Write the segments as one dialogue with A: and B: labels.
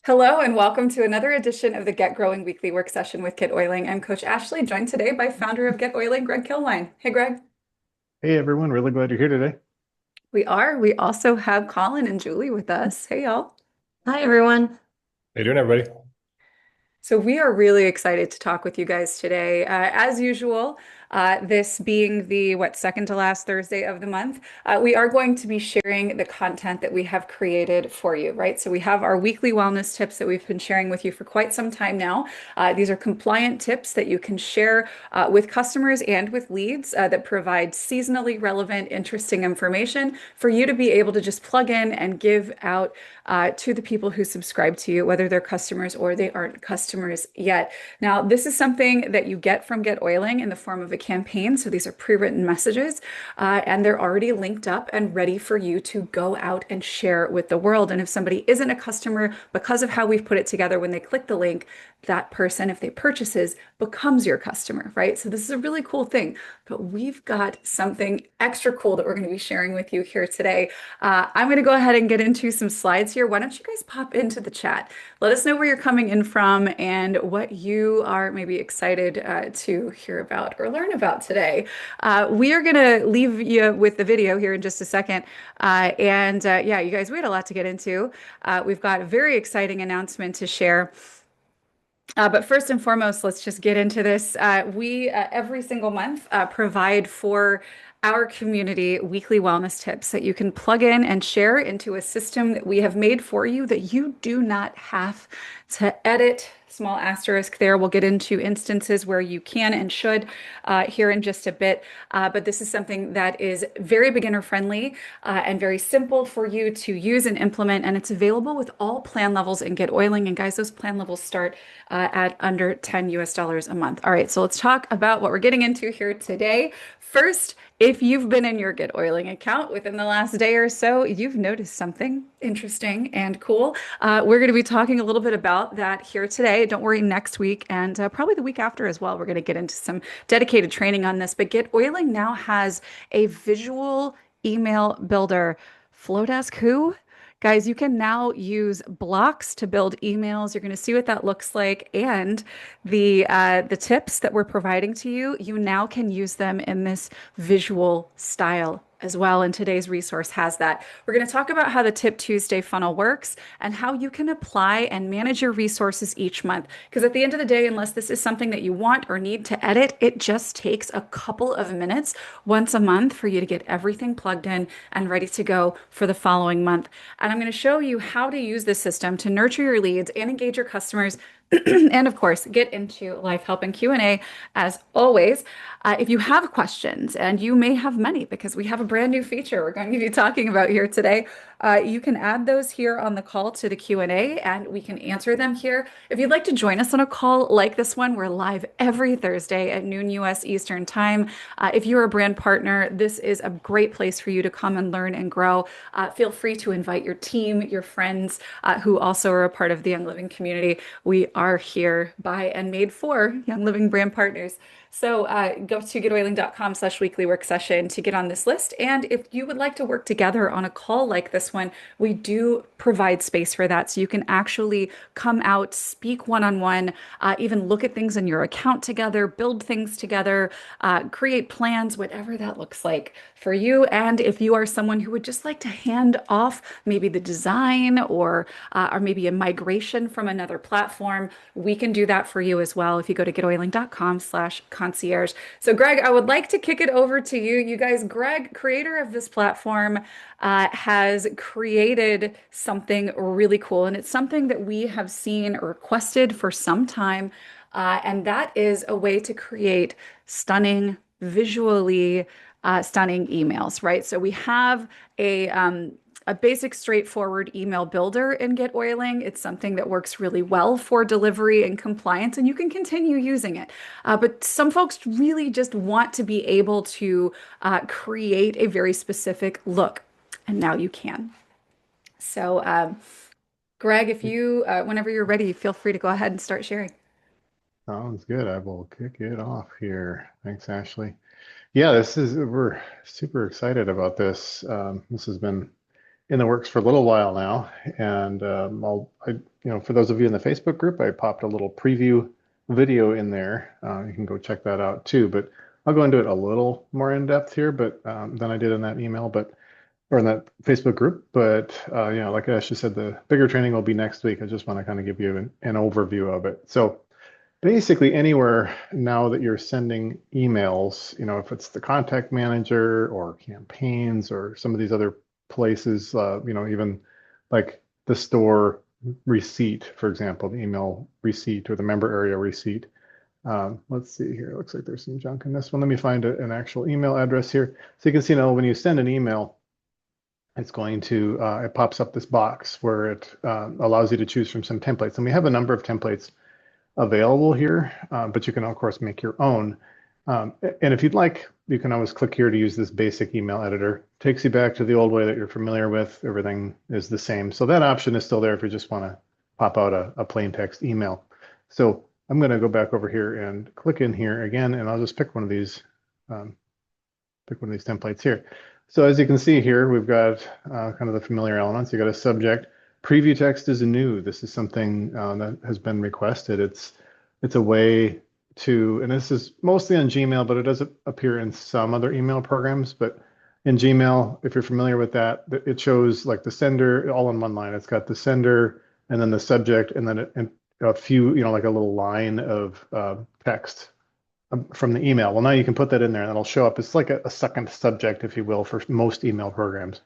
A: Hello and welcome to another edition of the Get Growing Weekly Work Session with Get Oiling. I'm Coach Ashley, joined today by founder of Get Oiling, Greg Killine. Hey, Greg.
B: Hey everyone, really glad you're here today.
A: We are. We also have Colin and Julie with us. Hey, y'all.
C: Hi, everyone.
D: How you doing, everybody?
A: So we are really excited to talk with you guys today. As usual, this being the second to last Thursday of the month, we are going to be sharing the content that we have created for you, right? So we have our weekly wellness tips that we've been sharing with you for quite some time now. These are compliant tips that you can share with customers and with leads that provide seasonally relevant, interesting information for you to be able to just plug in and give out to the people who subscribe to you, whether they're customers or they aren't customers yet. Now, this is something that you get from Get Oiling in the form of a campaign. So these are pre-written messages, and they're already linked up and ready for you to go out and share with the world. And if somebody isn't a customer, because of how we've put it together, when they click the link, that person, if they purchases, becomes your customer, right? So this is a really cool thing. But we've got something extra cool that we're going to be sharing with you here today. I'm going to go ahead and get into some slides here. Why don't you guys pop into the chat? Let us know where you're coming in from and what you are maybe excited to hear about or learn about today. We are going to leave you with the video here in just a second. Yeah, you guys, we had a lot to get into. We've got a very exciting announcement to share. But first and foremost, let's just get into this. We every single month provide for our community weekly wellness tips that you can plug in and share into a system that we have made for you that you do not have to edit. Small asterisk there. We'll get into instances where you can and should here in just a bit. But this is something that is very beginner friendly and very simple for you to use and implement. And it's available with all plan levels in Get Oiling. And guys, those plan levels start at under 10 US dollars a month. All right, so let's talk about what we're getting into here today. First, if you've been in your Get Oiling account within the last day or so, you've noticed something interesting and cool. We're going to be talking a little bit about that here today. Don't worry, next week and probably the week after as well. We're going to get into some dedicated training on this. But Get Oiling now has a visual email builder. Flowdesk who? Guys, you can now use blocks to build emails. You're going to see what that looks like, and the tips that we're providing to you, you now can use them in this visual style as well. And today's resource has that. We're going to talk about how the Tip Tuesday funnel works and how you can apply and manage your resources each month. Because at the end of the day, unless this is something that you want or need to edit, it just takes a couple of minutes once a month for you to get everything plugged in and ready to go for the following month. And I'm going to show you how to use this system to nurture your leads and engage your customers and of course, get into life help and Q&A as always. If you have questions, and you may have many because we have a brand new feature we're going to be talking about here today, you can add those here on the call to the Q&A and we can answer them here. If you'd like to join us on a call like this one, we're live every Thursday at noon US Eastern Time. If you're a brand partner, this is a great place for you to come and learn and grow. Feel free to invite your team, your friends who also are a part of the Young Living community. We are here by and made for Young Living brand partners. So go to getoiling.com/weekly work session to get on this list. And if you would like to work together on a call like this one, we do provide space for that. So you can actually come out, speak one-on-one, even look at things in your account together, build things together, create plans, whatever that looks like for you. And if you are someone who would just like to hand off maybe the design or maybe a migration from another platform, we can do that for you as well if you go to getoiling.com/concierge. So Greg, I would like to kick it over to you. You guys, Greg, creator of this platform, has created something really cool. And it's something that we have seen or requested for some time. And that is a way to create stunning, visually stunning emails, right? So we have a basic, straightforward email builder in Get Oiling. It's something that works really well for delivery and compliance, and you can continue using it. But some folks really just want to be able to create a very specific look, and now you can. So, Greg, if you, whenever you're ready, feel free to go ahead and start sharing.
B: Sounds good. I will kick it off here. Thanks, Ashley. Yeah, we're super excited about this. This has been in the works for a little while now. And for those of you in the Facebook group, I popped a little preview video in there. You can go check that out too. But I'll go into it a little more in depth here, but than I did in that email, but or in that Facebook group. But like Ashley said, the bigger training will be next week. I just want to kind of give you an overview of it. So basically anywhere now that you're sending emails, if it's the contact manager or campaigns or some of these other places, even like the store receipt, for example, the email receipt or the member area receipt. Let's see here. It looks like there's some junk in this one. Let me find an actual email address here. So you can see now when you send an email, it's going to, it pops up this box where it allows you to choose from some templates. And we have a number of templates available here, but you can, of course, make your own. And if you'd like, you can always click here to use this basic email editor. Takes you back to the old way that you're familiar with. Everything is the same. So that option is still there if you just want to pop out a plain text email. So I'm going to go back over here and click in here again, and I'll just pick one of these templates here. So as you can see here, we've got kind of the familiar elements. You got a subject. Preview text is new. This is something that has been requested. It's a way to, and this is mostly on Gmail, but it does appear in some other email programs. But in Gmail, if you're familiar with that, it shows like the sender all in one line. It's got the sender and then the subject and then a few, like a little line of text from the email. Well, now you can put that in there and it'll show up. It's like a second subject, if you will, for most email programs.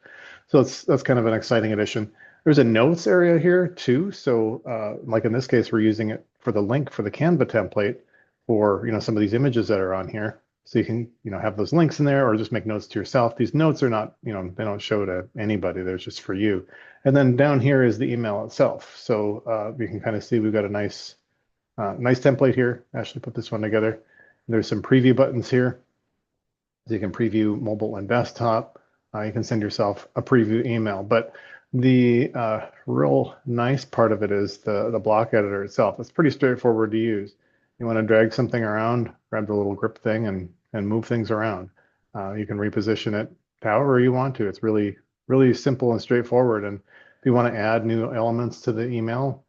B: So that's kind of an exciting addition. There's a notes area here too. So like in this case, we're using it for the link for the Canva template for, some of these images that are on here. So you can, have those links in there or just make notes to yourself. These notes are not, they don't show to anybody. They're just for you. And then down here is the email itself. So you can kind of see we've got a nice template here. Ashley put this one together. There's some preview buttons here. So you can preview mobile and desktop. You can send yourself a preview email. But the real nice part of it is the block editor itself. It's pretty straightforward to use. You want to drag something around, grab the little grip thing and move things around. You can reposition it however you want to. It's really, really simple and straightforward. And if you want to add new elements to the email,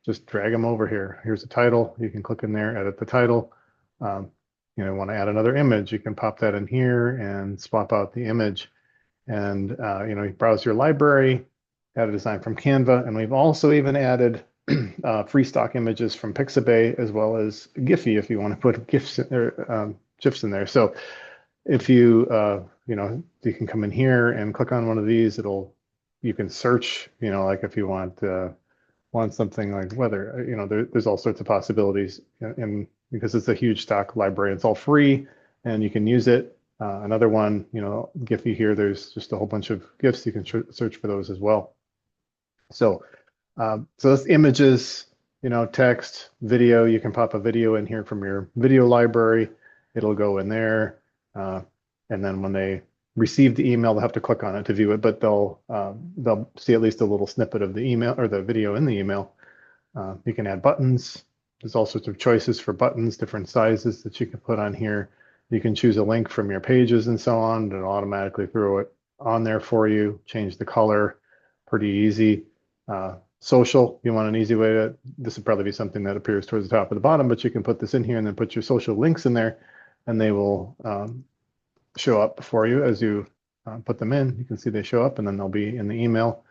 B: just drag them over here. Here's the title. You can click in there, edit the title. Want to add another image, you can pop that in here and swap out the image. And you browse your library, add a design from Canva, and we've also even added free stock images from Pixabay as well as Giphy if you want to put GIFs or GIFs in there. So if you you can come in here and click on one of these, you can search, like if you want something like weather, there's all sorts of possibilities, and because it's a huge stock library, it's all free and you can use it. Another one, Giphy here, there's just a whole bunch of GIFs. You can search for those as well. So that's images, text, video. You can pop a video in here from your video library. It'll go in there. And then when they receive the email, they'll have to click on it to view it, but they'll see at least a little snippet of the email or the video in the email. You can add buttons. There's all sorts of choices for buttons, different sizes that you can put on here. You can choose a link from your pages and so on, and it'll automatically throw it on there for you. Change the color, pretty easy. Social, you want an easy way to, this would probably be something that appears towards the top or the bottom, but you can put this in here and then put your social links in there, and they will show up for you as you put them in. You can see they show up and then they'll be in the email.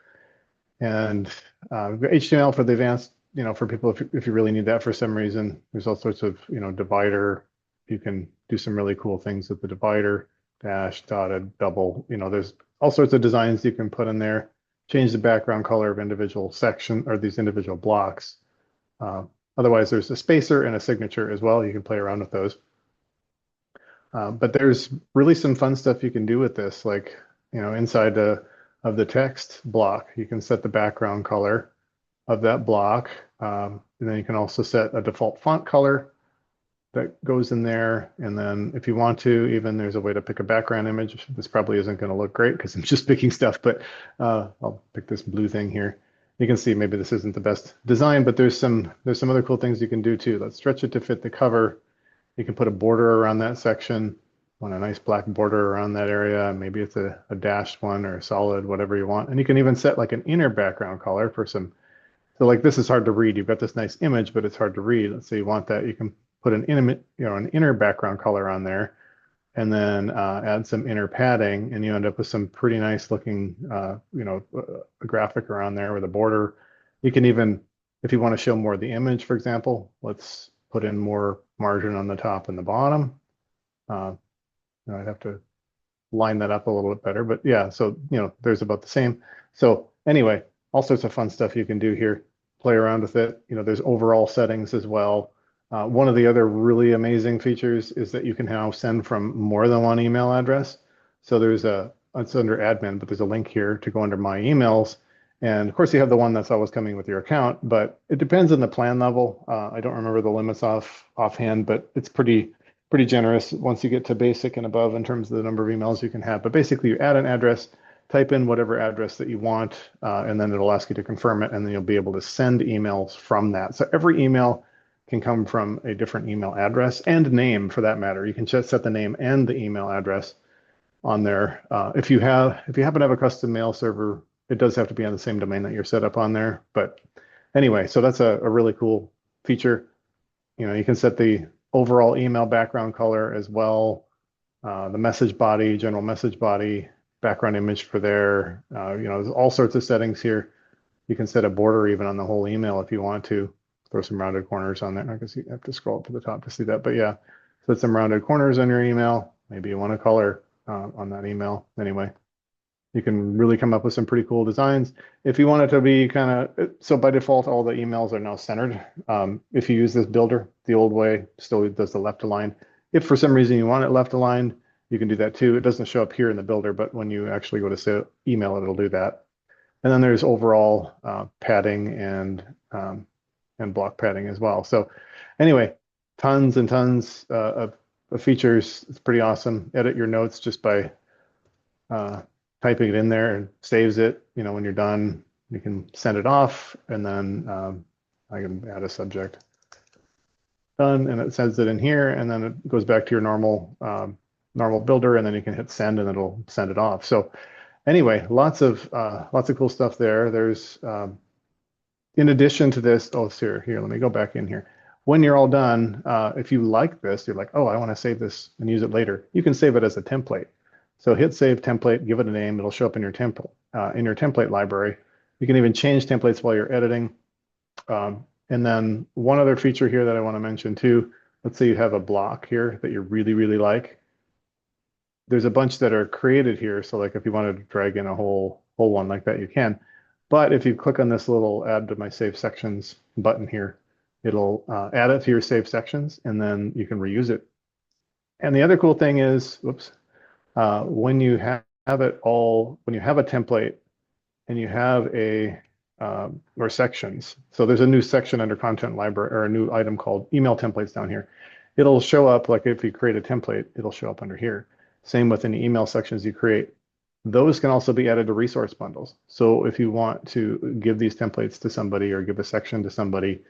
B: And HTML for the advanced, for people if you really need that for some reason. There's all sorts of, divider. You can do some really cool things with the divider, dash, dotted, double. There's all sorts of designs you can put in there. Change the background color of individual section or these individual blocks. Otherwise, there's a spacer and a signature as well. You can play around with those. But there's really some fun stuff you can do with this, like, inside of the text block, you can set the background color of that block. And then you can also set a default font color that goes in there. And then if you want to, even there's a way to pick a background image. This probably isn't going to look great because I'm just picking stuff, but I'll pick this blue thing here. You can see maybe this isn't the best design, but there's some other cool things you can do too. Let's stretch it to fit the cover. You can put a border around that section. want a nice black border around that area. Maybe it's a dashed one or a solid, whatever you want. And you can even set like an inner background color for some. So like this is hard to read. You've got this nice image, but it's hard to read. Let's say you want that. You can put an inner background color on there, and then add some inner padding, and you end up with some pretty nice looking, a graphic around there with a border. You can even, if you want to show more of the image, for example, let's put in more margin on the top and the bottom. Uh, I'd have to line that up a little bit better, but yeah, so there's about the same. So anyway, all sorts of fun stuff you can do here. Play around with it. There's overall settings as well. One of the other really amazing features is that you can now send from more than one email address. So it's under admin, but there's a link here to go under my emails. And of course, you have the one that's always coming with your account, but it depends on the plan level. I don't remember the limits offhand, but it's pretty generous once you get to basic and above in terms of the number of emails you can have. But basically, you add an address, type in whatever address that you want, and then it'll ask you to confirm it, and then you'll be able to send emails from that. So every email can come from a different email address and name for that matter. You can just set the name and the email address on there. If you happen to have a custom mail server, it does have to be on the same domain that you're set up on there. But anyway, so that's a really cool feature. You can set the overall email background color as well, the message body, general message body, background image for there. There's all sorts of settings here. You can set a border even on the whole email if you want to. Throw some rounded corners on there. I guess you have to scroll up to the top to see that. But yeah, set some rounded corners on your email. Maybe you want a color on that email. Anyway, you can really come up with some pretty cool designs. If you want it to be so by default, all the emails are now centered. If you use this builder, the old way still does the left align. If for some reason you want it left aligned, you can do that too. It doesn't show up here in the builder, but when you actually go to say email it, it'll do that. And then there's overall padding and block padding as well. So anyway, tons and tons of features. It's pretty awesome. Edit your notes just by uh, typing it in there and saves it. When you're done, you can send it off, and then I can add a subject. Done, and it sends it in here, and then it goes back to your normal builder, and then you can hit send, and it'll send it off. So anyway, lots of cool stuff there. There's in addition to this, oh, here, let me go back in here. When you're all done, if you like this, you're like, oh, I want to save this and use it later. You can save it as a template. So hit save template, give it a name. It'll show up in your template library. You can even change templates while you're editing. And then one other feature here that I want to mention too. Let's say you have a block here that you really, really like. There's a bunch that are created here. So like if you wanted to drag in a whole one like that, you can. But if you click on this little add to my save sections button here, it'll add it to your save sections, and then you can reuse it. And the other cool thing is, when you have when you have a template and you have or sections. So there's a new section under content library, or a new item called email templates down here. It'll show up, like if you create a template, it'll show up under here. Same with any email sections you create. Those can also be added to resource bundles. So if you want to give these templates to somebody or give a section to somebody,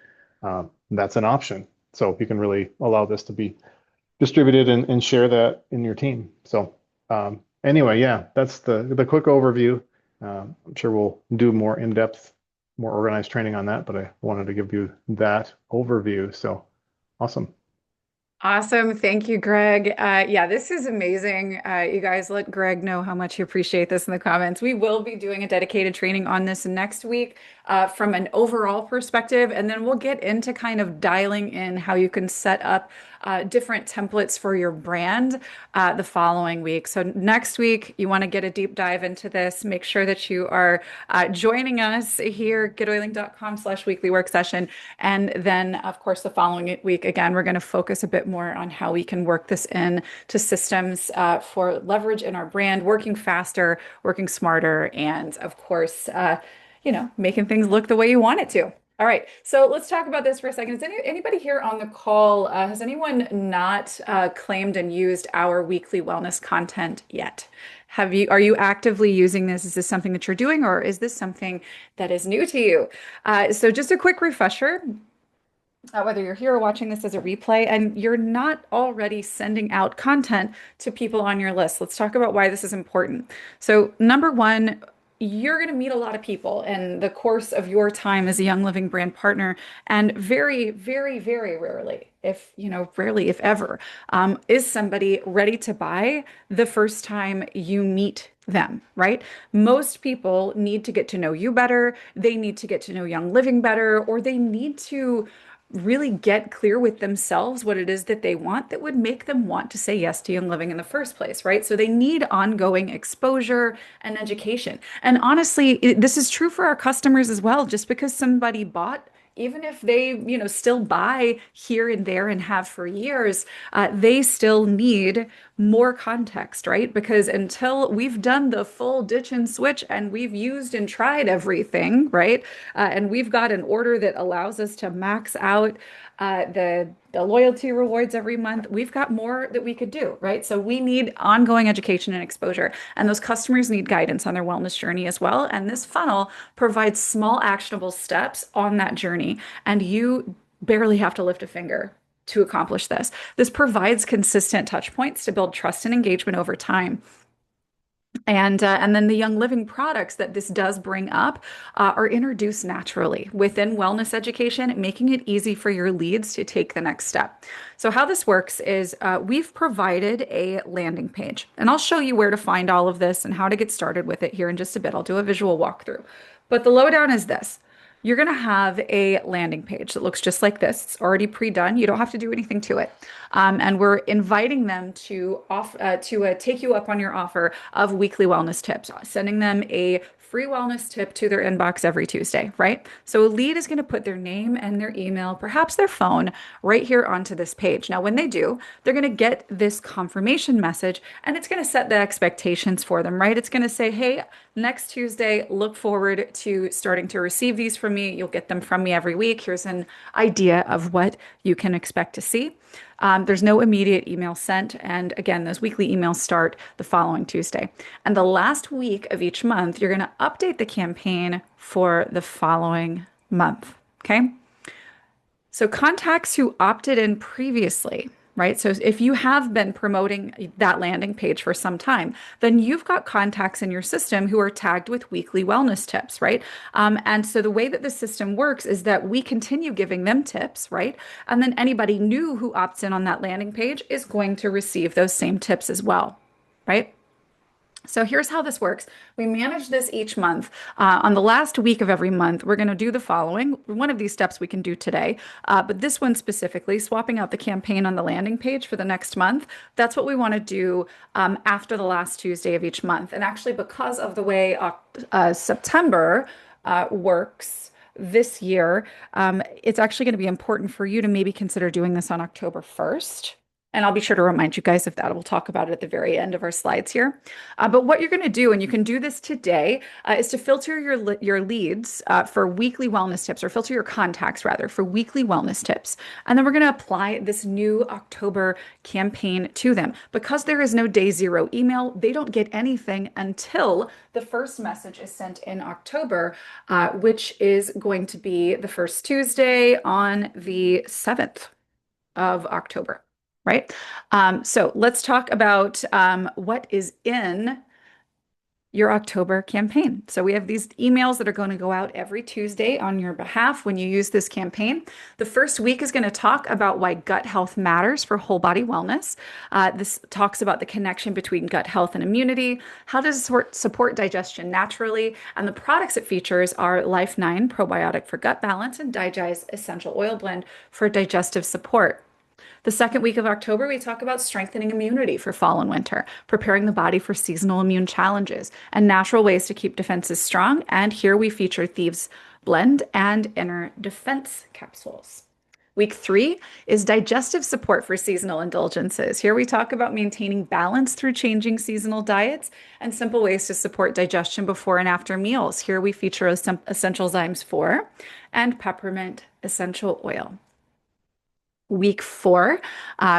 B: that's an option. So you can really allow this to be distributed and share that in your team. So anyway, yeah, that's the quick overview. I'm sure we'll do more in-depth, more organized training on that, but I wanted to give you that overview. So awesome.
A: Awesome. Thank you, Greg. Yeah, this is amazing. You guys let Greg know how much you appreciate this in the comments. We will be doing a dedicated training on this next week from an overall perspective, and then we'll get into kind of dialing in how you can set up different templates for your brand the following week. So next week, you want to get a deep dive into this. Make sure that you are joining us here, getoiling.com/weekly work session. And then, of course, the following week, again, we're going to focus a bit more on how we can work this in to systems for leverage in our brand, working faster, working smarter, and of course, making things look the way you want it to. All right, so let's talk about this for a second. Is anybody here on the call, has anyone not claimed and used our weekly wellness content yet? Are you actively using this? Is this something that you're doing, or is this something that is new to you? So just a quick refresher. whether you're here or watching this as a replay and you're not already sending out content to people on your list. Let's talk about why this is important. So, number one, you're going to meet a lot of people in the course of your time as a Young Living brand partner, and very, very, very rarely, if rarely, if ever, is somebody ready to buy the first time you meet them, right? Most people need to get to know you better. They need to get to know Young Living better, or they need to really get clear with themselves what it is that they want that would make them want to say yes to Young Living in the first place, right? So they need ongoing exposure and education. And honestly, this is true for our customers as well. Just because somebody bought, even if they, still buy here and there and have for years, they still need more context, right? Because until we've done the full ditch and switch and we've used and tried everything, right? And we've got an order that allows us to max out the loyalty rewards every month. We've got more that we could do, right? So we need ongoing education and exposure, and those customers need guidance on their wellness journey as well. And this funnel provides small actionable steps on that journey, and you barely have to lift a finger to accomplish this. This provides consistent touch points to build trust and engagement over time. And then the Young Living products that this does bring up are introduced naturally within wellness education, making it easy for your leads to take the next step. So how this works is we've provided a landing page, and I'll show you where to find all of this and how to get started with it here in just a bit. I'll do a visual walkthrough. But the lowdown is this. You're going to have a landing page that looks just like this. It's already pre-done. You don't have to do anything to it. And we're inviting them to take you up on your offer of weekly wellness tips, sending them a free wellness tip to their inbox every Tuesday, right? So a lead is going to put their name and their email, perhaps their phone, right here onto this page. Now, when they do, they're going to get this confirmation message, and it's going to set the expectations for them, right? It's going to say, hey, next Tuesday, look forward to starting to receive these from me. You'll get them from me every week. Here's an idea of what you can expect to see. There's no immediate email sent. And again, those weekly emails start the following Tuesday. And the last week of each month, you're going to update the campaign for the following month. Okay. So contacts who opted in previously, right? So if you have been promoting that landing page for some time, then you've got contacts in your system who are tagged with weekly wellness tips, right? And so the way that the system works is that we continue giving them tips, right? And then anybody new who opts in on that landing page is going to receive those same tips as well, right? So here's how this works. We manage this each month. On the last week of every month, we're going to do the following. One of these steps we can do today, but this one specifically, swapping out the campaign on the landing page for the next month, that's what we want to do after the last Tuesday of each month. And actually, because of the way September works this year, it's actually going to be important for you to maybe consider doing this on October 1st. And I'll be sure to remind you guys of that. We'll talk about it at the very end of our slides here. But what you're going to do, and you can do this today, is to filter your leads for weekly wellness tips, or filter your contacts rather for weekly wellness tips. And then we're going to apply this new October campaign to them. Because there is no day zero email, they don't get anything until the first message is sent in October, which is going to be the first Tuesday on the 7th of October. Right? So let's talk about what is in your October campaign. So we have these emails that are going to go out every Tuesday on your behalf when you use this campaign. The first week is going to talk about why gut health matters for whole body wellness. This talks about the connection between gut health and immunity, how to support digestion naturally, and the products it features are Life 9 probiotic for gut balance and Digest essential oil blend for digestive support. The second week of October, we talk about strengthening immunity for fall and winter, preparing the body for seasonal immune challenges, and natural ways to keep defenses strong. And here we feature Thieves Blend and Inner Defense capsules. Week 3 is digestive support for seasonal indulgences. Here we talk about maintaining balance through changing seasonal diets and simple ways to support digestion before and after meals. Here we feature Essential Zymes 4 and Peppermint Essential Oil. Week 4,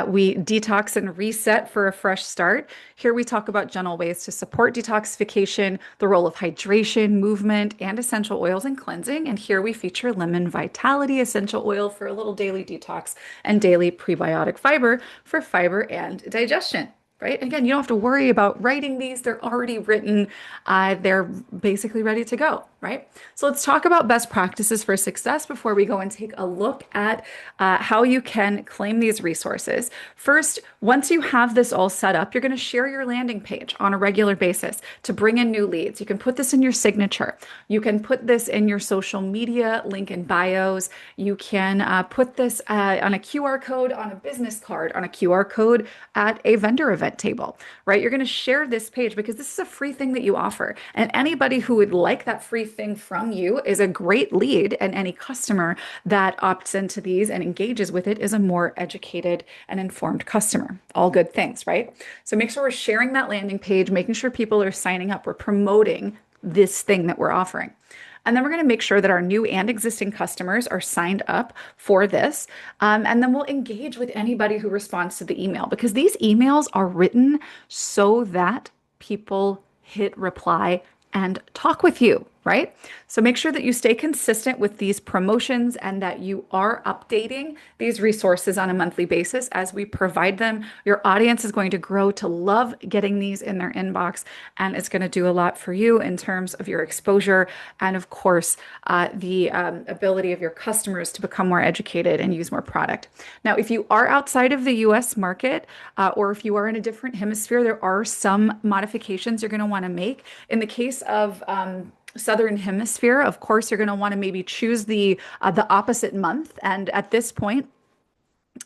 A: we detox and reset for a fresh start. Here we talk about gentle ways to support detoxification, the role of hydration, movement, and essential oils in cleansing. And here we feature lemon vitality essential oil for a little daily detox and daily prebiotic fiber for fiber and digestion. Right? Again, you don't have to worry about writing these. They're already written. They're basically ready to go, right? So let's talk about best practices for success before we go and take a look at how you can claim these resources. First, once you have this all set up, you're going to share your landing page on a regular basis to bring in new leads. You can put this in your signature. You can put this in your social media link in bios. You can put this on a QR code on a business card, on a QR code at a vendor event table, right? You're going to share this page because this is a free thing that you offer. And anybody who would like that free thing from you is a great lead. And any customer that opts into these and engages with it is a more educated and informed customer. All good things, right? So make sure we're sharing that landing page, making sure people are signing up. We're promoting this thing that we're offering. And then we're going to make sure that our new and existing customers are signed up for this. And then we'll engage with anybody who responds to the email because these emails are written so that people hit reply and talk with you, right? So make sure that you stay consistent with these promotions and that you are updating these resources on a monthly basis as we provide them. Your audience is going to grow to love getting these in their inbox, and it's going to do a lot for you in terms of your exposure and, of course, the ability of your customers to become more educated and use more product. Now, if you are outside of the US market or if you are in a different hemisphere, there are some modifications you're going to want to make. In the case of Southern Hemisphere, of course, you're going to want to maybe choose the opposite month. And at this point,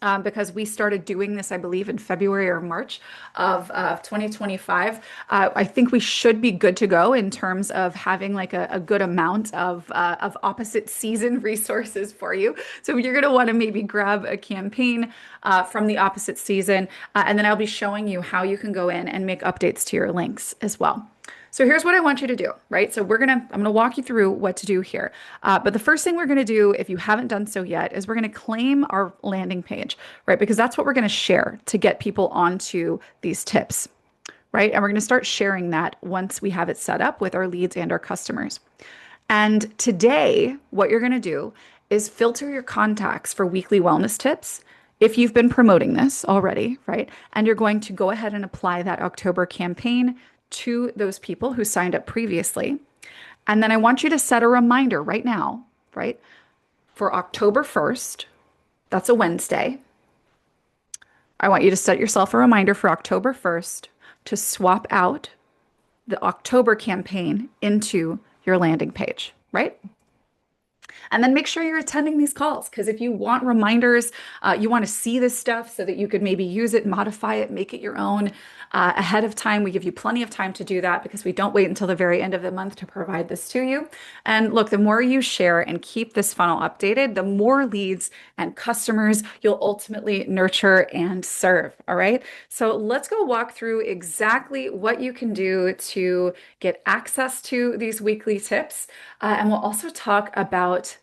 A: because we started doing this, I believe, in February or March of 2025. I think we should be good to go in terms of having like a good amount of opposite season resources for you. So you're going to want to maybe grab a campaign from the opposite season, and then I'll be showing you how you can go in and make updates to your links as well. So here's what I want you to do, right? So I'm gonna walk you through what to do here. But the first thing we're gonna do, if you haven't done so yet, is we're gonna claim our landing page, right? Because that's what we're gonna share to get people onto these tips, right? And we're gonna start sharing that once we have it set up with our leads and our customers. And today, what you're gonna do is filter your contacts for weekly wellness tips if you've been promoting this already, right? And you're going to go ahead and apply that October campaign to those people who signed up previously. And then I want you to set a reminder right now, right? For October 1st, that's a Wednesday. I want you to set yourself a reminder for October 1st to swap out the October campaign into your landing page, right? And then make sure you're attending these calls because if you want reminders, you want to see this stuff so that you could maybe use it, modify it, make it your own ahead of time. We give you plenty of time to do that because we don't wait until the very end of the month to provide this to you. And look, the more you share and keep this funnel updated, the more leads and customers you'll ultimately nurture and serve. All right. So let's go walk through exactly what you can do to get access to these weekly tips. And we'll also talk about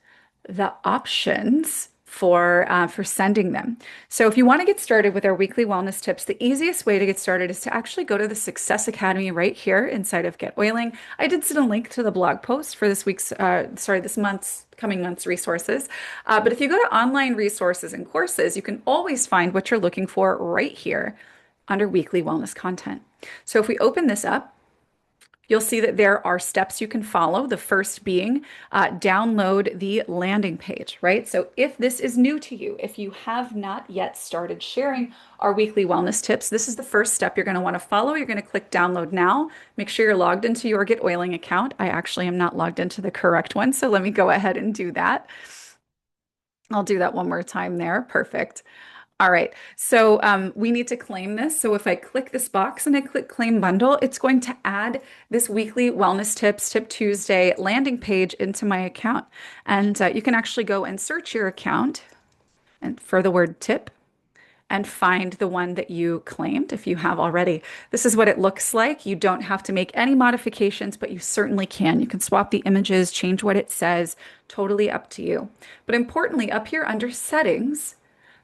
A: the options for sending them. So if you want to get started with our weekly wellness tips, the easiest way to get started is to actually go to the Success Academy right here inside of Get Oiling. I did send a link to the blog post for this month's coming month's resources. But if you go to online resources and courses, you can always find what you're looking for right here under weekly wellness content. So if we open this up, you'll see that there are steps you can follow. The first being download the landing page, right? So if this is new to you, if you have not yet started sharing our weekly wellness tips, this is the first step you're going to want to follow. You're going to click download now. Make sure you're logged into your Get Oiling account. I actually am not logged into the correct one, so let me go ahead and do that. I'll do that one more time there. Perfect. All right, so we need to claim this. So if I click this box and I click claim bundle, it's going to add this weekly wellness tips, Tip Tuesday landing page into my account. And you can actually go and search your account and for the word tip and find the one that you claimed if you have already. This is what it looks like. You don't have to make any modifications, but you certainly can. You can swap the images, change what it says, totally up to you. But importantly, up here under settings,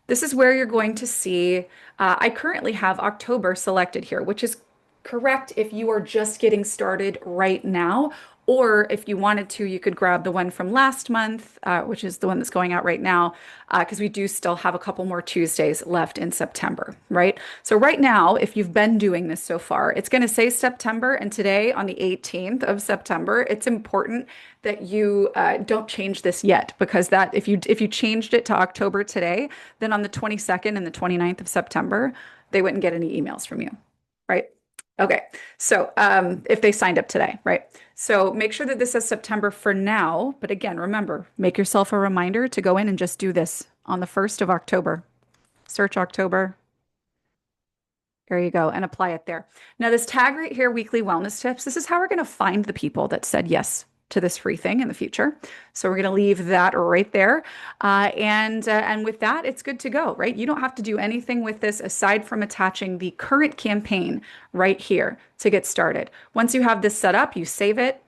A: This is where you're going to see, I currently have October selected here, which is correct if you are just getting started right now. Or if you wanted to, you could grab the one from last month, which is the one that's going out right now, because we do still have a couple more Tuesdays left in September, right? So right now, if you've been doing this so far, it's going to say September, and today on the 18th of September, it's important that you don't change this yet, because that if you changed it to October today, then on the 22nd and the 29th of September, they wouldn't get any emails from you, right? Okay, so if they signed up today, right? So make sure that this says September for now. But again, remember, make yourself a reminder to go in and just do this on the 1st of October. Search October. There you go, and apply it there. Now, this tag right here, weekly wellness tips, this is how we're going to find the people that said yes to this free thing in the future. So we're going to leave that right there. And with that, it's good to go, right? You don't have to do anything with this aside from attaching the current campaign right here to get started. Once you have this set up, you save it,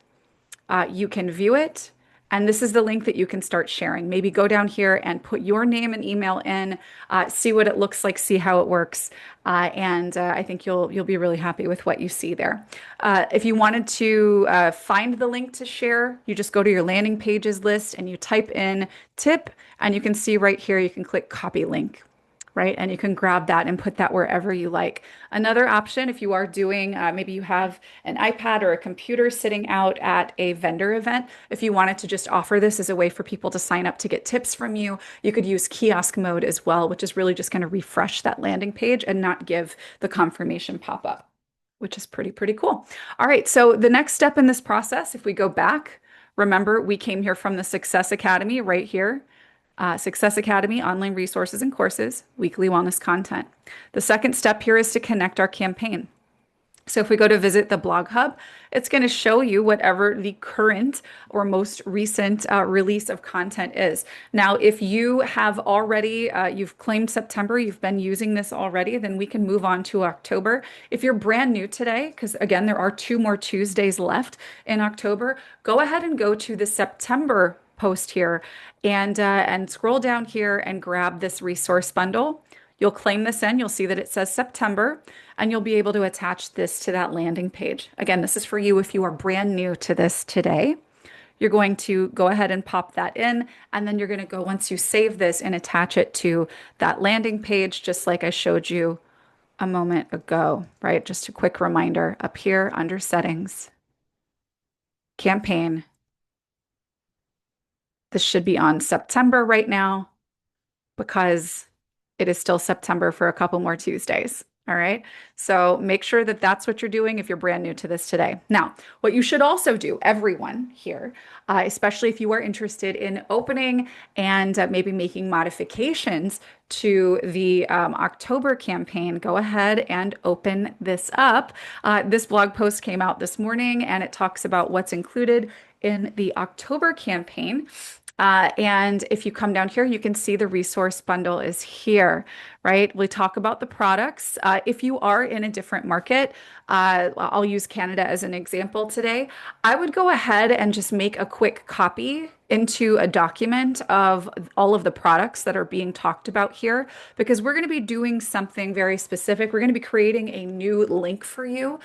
A: you can view it. And this is the link that you can start sharing. Maybe go down here and put your name and email in, see what it looks like, see how it works, and I think you'll be really happy with what you see there. If you wanted to find the link to share, you just go to your landing pages list and you type in tip, and you can see right here you can click copy link. Right? And you can grab that and put that wherever you like. Another option, if you are doing, maybe you have an iPad or a computer sitting out at a vendor event, if you wanted to just offer this as a way for people to sign up to get tips from you, you could use kiosk mode as well, which is really just going to refresh that landing page and not give the confirmation pop up, which is pretty cool. All right, so the next step in this process, if we go back, remember we came here from the Success Academy right here. Success Academy, online resources and courses, weekly wellness content. The second step here is to connect our campaign. So if we go to visit the blog hub, it's going to show you whatever the current or most recent release of content is. Now, if you have already, you've claimed September, you've been using this already, then we can move on to October. If you're brand new today, because again, there are 2 more Tuesdays left in October, go ahead and go to the September post here and scroll down here and grab this resource bundle. You'll claim this in, you'll see that it says September, and you'll be able to attach this to that landing page. Again, this is for you if you are brand new to this today. You're going to go ahead and pop that in, and then you're going to go, once you save this, and attach it to that landing page, just like I showed you a moment ago, right? Just a quick reminder up here under settings, campaign. This should be on September right now because it is still September for a couple more Tuesdays. All right. So make sure that that's what you're doing if you're brand new to this today. Now, what you should also do, everyone here, especially if you are interested in opening and maybe making modifications to the October campaign, go ahead and open this up. This blog post came out this morning and it talks about what's included in the October campaign. And if you come down here, you can see the resource bundle is here, right? We talk about the products. If you are in a different market, I'll use Canada as an example today. I would go ahead and just make a quick copy into a document of all of the products that are being talked about here, because we're going to be doing something very specific. We're going to be creating a new link for you,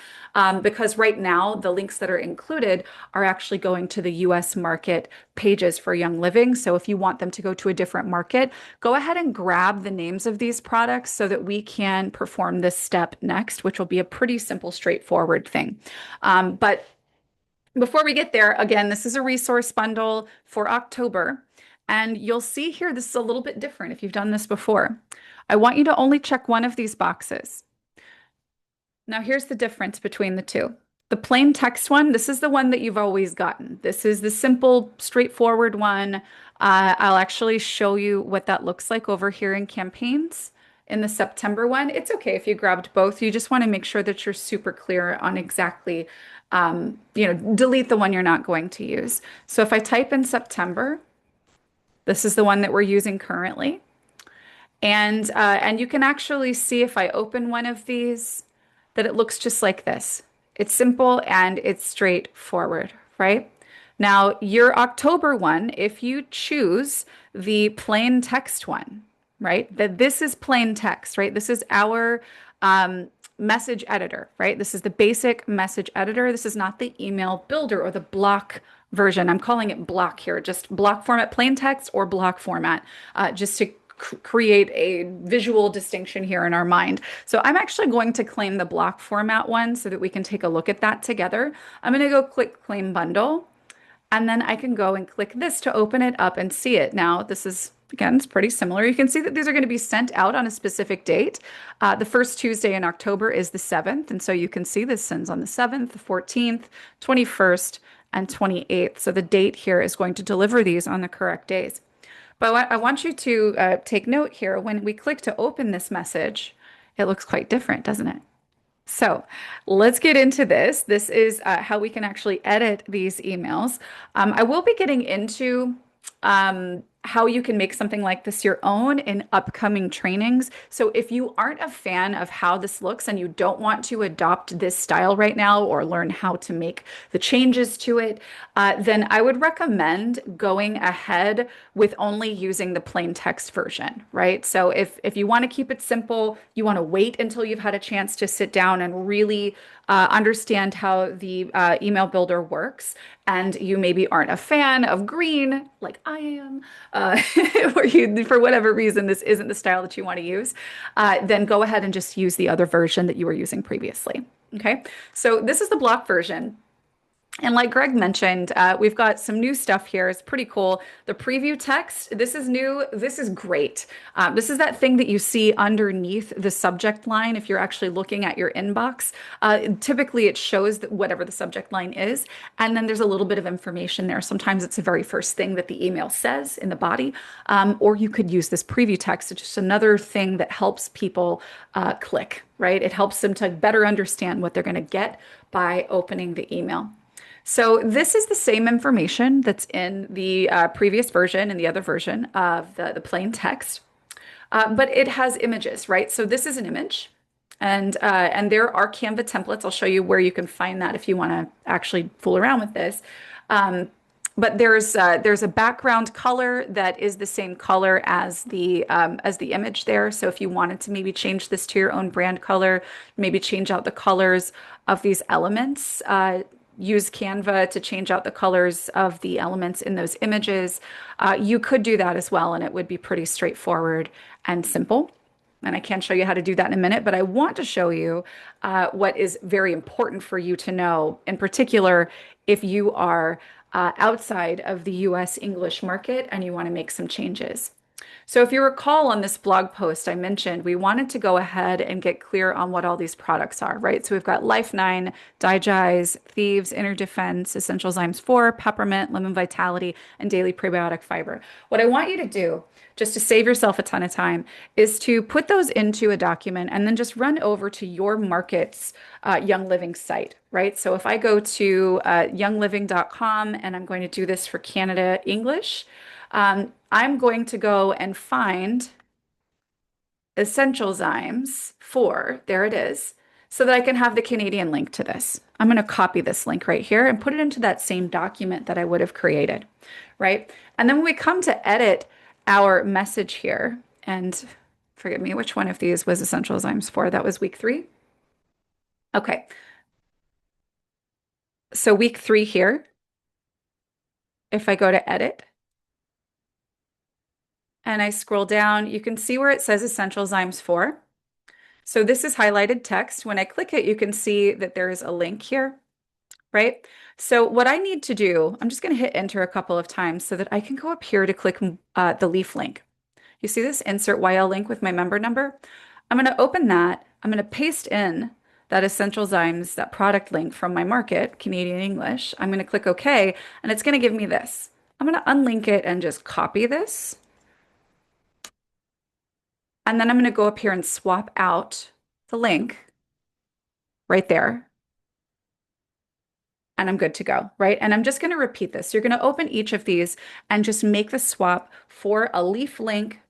A: because right now the links that are included are actually going to the US market pages for Young Living. So if you want them to go to a different market, go ahead and grab the names of these products so that we can perform this step next, which will be a pretty simple, straightforward thing. But before we get there, again, this is a resource bundle for October. And you'll see here, this is a little bit different if you've done this before. I want you to only check one of these boxes. Now, here's the difference between the two. The plain text one, this is the one that you've always gotten. This is the simple, straightforward one. I'll actually show you what that looks like over here in campaigns. In the September one, it's okay if you grabbed both. You just want to make sure that you're super clear on exactly, delete the one you're not going to use. So if I type in September, this is the one that we're using currently. And you can actually see if I open one of these that it looks just like this. It's simple and it's straightforward, right? Now, your October one, if you choose the plain text one, right? That this is plain text, right? This is our um, message editor, right? This is the basic message editor. This is not the email builder or the block version. I'm calling it block here, just block format, plain text or block format, just to create a visual distinction here in our mind. So I'm actually going to claim the block format one so that we can take a look at that together. I'm going to go click claim bundle. And then I can go and click this to open it up and see it. Now, this is, again, it's pretty similar. You can see that these are going to be sent out on a specific date. The first Tuesday in October is the 7th. And so you can see this sends on the 7th, the 14th, 21st, and 28th. So the date here is going to deliver these on the correct days. But I want you to take note here. When we click to open this message, it looks quite different, doesn't it? So let's get into this. This is how we can actually edit these emails. I will be getting into how you can make something like this your own in upcoming trainings. So if you aren't a fan of how this looks and you don't want to adopt this style right now or learn how to make the changes to it, then I would recommend going ahead with only using the plain text version, right? So if you want to keep it simple, you want to wait until you've had a chance to sit down and really understand how the email builder works, and you maybe aren't a fan of green like I am, or you, for whatever reason, this isn't the style that you want to use, then go ahead and just use the other version that you were using previously. Okay, so this is the block version. And like Greg mentioned, we've got some new stuff here. It's pretty cool. The preview text, this is new. This is great. This is that thing that you see underneath the subject line if you're actually looking at your inbox. Typically, it shows that whatever the subject line is, and then there's a little bit of information there. Sometimes it's the very first thing that the email says in the body, or you could use this preview text. It's just another thing that helps people click, right? It helps them to better understand what they're going to get by opening the email. So this is the same information that's in the previous version and the other version of the plain text, but it has images, right? So this is an image, and there are Canva templates. I'll show you where you can find that if you want to actually fool around with this. Um, but there's a background color that is the same color as the image there. So if you wanted to maybe change this to your own brand color, maybe change out the colors of these elements, use Canva to change out the colors of the elements in those images. You could do that as well, and it would be pretty straightforward and simple. And I can show you how to do that in a minute, but I want to show you what is very important for you to know, in particular, if you are outside of the US English market and you want to make some changes. So if you recall on this blog post I mentioned, we wanted to go ahead and get clear on what all these products are, right? So we've got Life 9, Digize, Thieves, Inner Defense, Essential Zymes 4, Peppermint, Lemon Vitality, and Daily Prebiotic Fiber. What I want you to do, just to save yourself a ton of time, is to put those into a document and then just run over to your market's Young Living site, right? So if I go to youngliving.com and I'm going to do this for Canada English, I'm going to go and find Essential Zymes 4, there it is, so that I can have the Canadian link to this. I'm going to copy this link right here and put it into that same document that I would have created, right? And then when we come to edit our message here, and forgive me, which one of these was Essential Zymes 4? That was week 3. Okay, so week 3 here, if I go to edit, and I scroll down, you can see where it says Essential Zymes 4. So this is highlighted text. When I click it, you can see that there is a link here, right? So what I need to do, I'm just going to hit enter a couple of times so that I can go up here to click the leaf link. You see this insert YL link with my member number? I'm going to open that. I'm going to paste in that Essential Zymes, that product link from my market, Canadian English. I'm going to click OK, and it's going to give me this. I'm going to unlink it and just copy this. And then I'm going to go up here and swap out the link right there. And I'm good to go, right? And I'm just going to repeat this. You're going to open each of these and just make the swap for a leaf link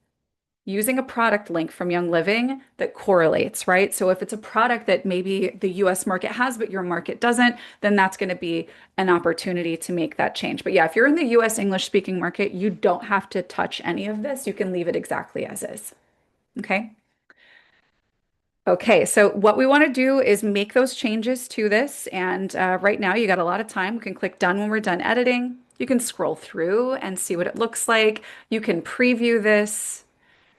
A: using a product link from Young Living that correlates, right? So if it's a product that maybe the US market has, but your market doesn't, then that's going to be an opportunity to make that change. But yeah, if you're in the US English speaking market, you don't have to touch any of this. You can leave it exactly as is. Okay. Okay, so what we want to do is make those changes to this. And right now, you got a lot of time. We can click done when we're done editing. You can scroll through and see what it looks like. You can preview this,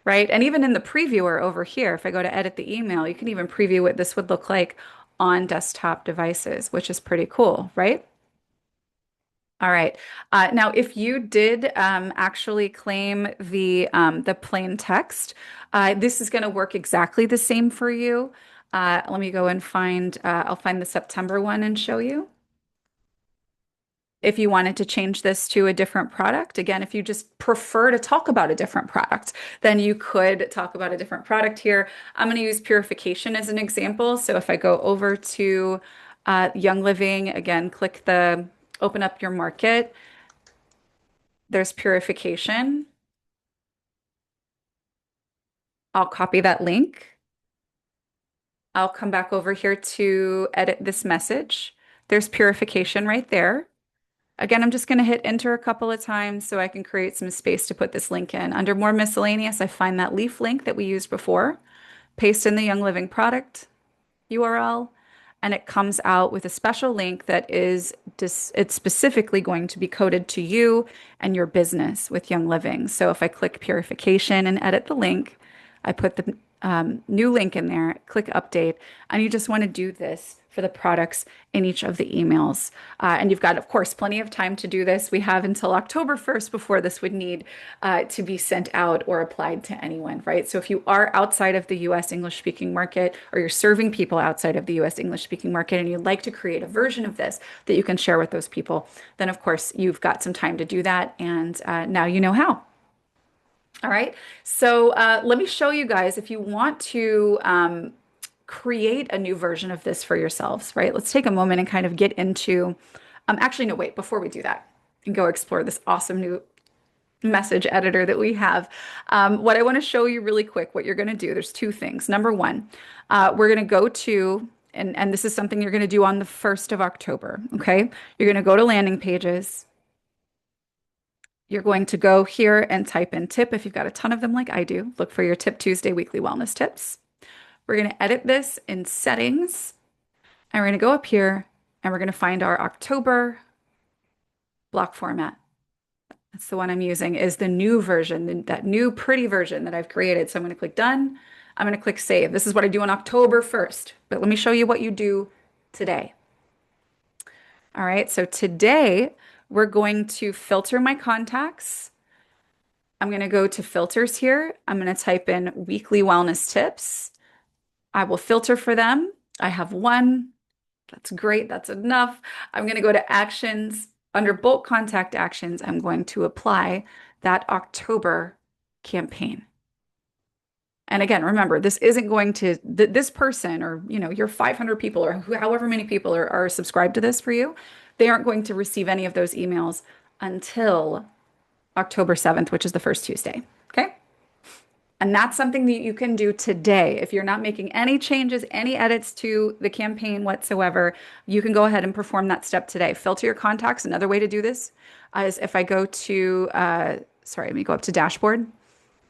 A: right? And even in the previewer over here, if I go to edit the email, you can even preview what this would look like on desktop devices, which is pretty cool, right? All right. Now, if you did actually claim the plain text, this is going to work exactly the same for you. Let me go and find. I'll find the September one and show you. If you wanted to change this to a different product, again, if you just prefer to talk about a different product, then you could talk about a different product here. I'm going to use purification as an example. So if I go over to Young Living, again, click the open up your market. There's purification. I'll copy that link. I'll come back over here to edit this message. There's purification right there. Again, I'm just going to hit enter a couple of times so I can create some space to put this link in. Under more miscellaneous, I find that leaf link that we used before, paste in the Young Living product URL, and it comes out with a special link that is it's specifically going to be coded to you and your business with Young Living. So if I click purification and edit the link, I put the new link in there, click update, and you just want to do this for the products in each of the emails. And you've got, of course, plenty of time to do this. We have until October 1st before this would need to be sent out or applied to anyone, right? So if you are outside of the US English speaking market or you're serving people outside of the US English speaking market and you'd like to create a version of this that you can share with those people, then of course you've got some time to do that. And now you know how. All right. So let me show you guys if you want to create a new version of this for yourselves, right? Let's take a moment and kind of get into, actually, no, wait, before we do that and go explore this awesome new message editor that we have. What I want to show you really quick, what you're going to do, there's two things. Number one, we're going to go to, and this is something you're going to do on the 1st of October, okay? You're going to go to landing pages. You're going to go here and type in tip if you've got a ton of them like I do. Look for your Tip Tuesday weekly wellness tips. We're going to edit this in settings, and we're going to go up here and we're going to find our October block format. That's the one I'm using, is the new version, that new pretty version that I've created. So I'm going to click done. I'm going to click save. This is what I do on October 1st, but let me show you what you do today. All right, so today we're going to filter my contacts. I'm going to go to filters here. I'm going to type in weekly wellness tips. I will filter for them. I have one. That's great. That's enough. I'm going to go to actions. Under bulk contact actions, I'm going to apply that October campaign. And again, remember, this isn't going to, this person or, your 500 people or however many people are subscribed to this for you, they aren't going to receive any of those emails until October 7th, which is the first Tuesday. Okay. And that's something that you can do today. If you're not making any changes, any edits to the campaign whatsoever, you can go ahead and perform that step today. Filter your contacts. Another way to do this is if I go to, let me go up to dashboard.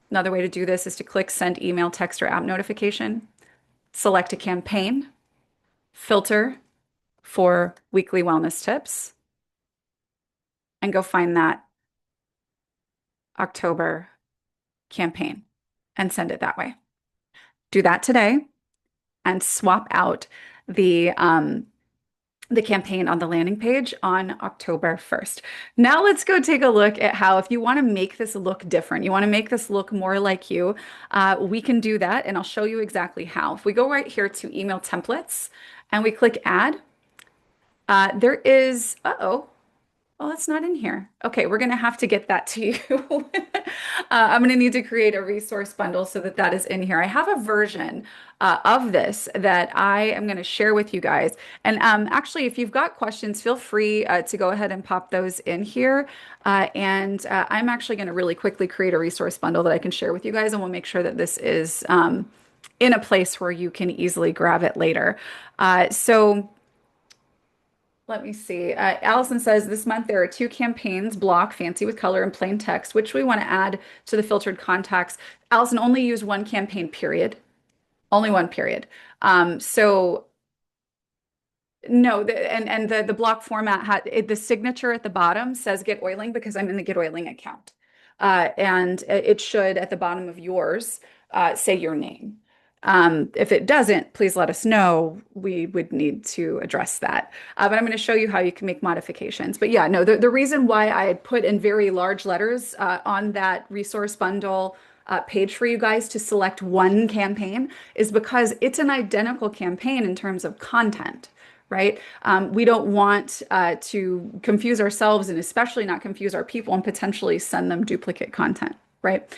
A: Another way to do this is to click send email, text, or app notification. Select a campaign, filter for weekly wellness tips, and go find that October campaign and send it that way. Do that today and swap out the campaign on the landing page on October 1st. Now let's go take a look at how, if you want to make this look different, you want to make this look more like you, we can do that, and I'll show you exactly how. If we go right here to email templates and we click add, there is, uh-oh, Oh, it's not in here. Okay, we're going to have to get that to you. I'm going to need to create a resource bundle so that that is in here. I have a version of this that I am going to share with you guys. And actually, if you've got questions, feel free to go ahead and pop those in here. And I'm actually going to really quickly create a resource bundle that I can share with you guys, and we'll make sure that this is in a place where you can easily grab it later. So. Let me see. Allison says this month there are two campaigns, block, fancy with color, and plain text, which we want to add to the filtered contacts. Allison only used one campaign, period. Only one period. So no, and the block format had the signature at the bottom says get oiling because I'm in the get oiling account. And it should at the bottom of yours say your name. If it doesn't, please let us know. We would need to address that. But I'm going to show you how you can make modifications. But yeah, no, the reason why I had put in very large letters on that resource bundle page for you guys to select one campaign is because it's an identical campaign in terms of content, right? We don't want to confuse ourselves and especially not confuse our people and potentially send them duplicate content, right?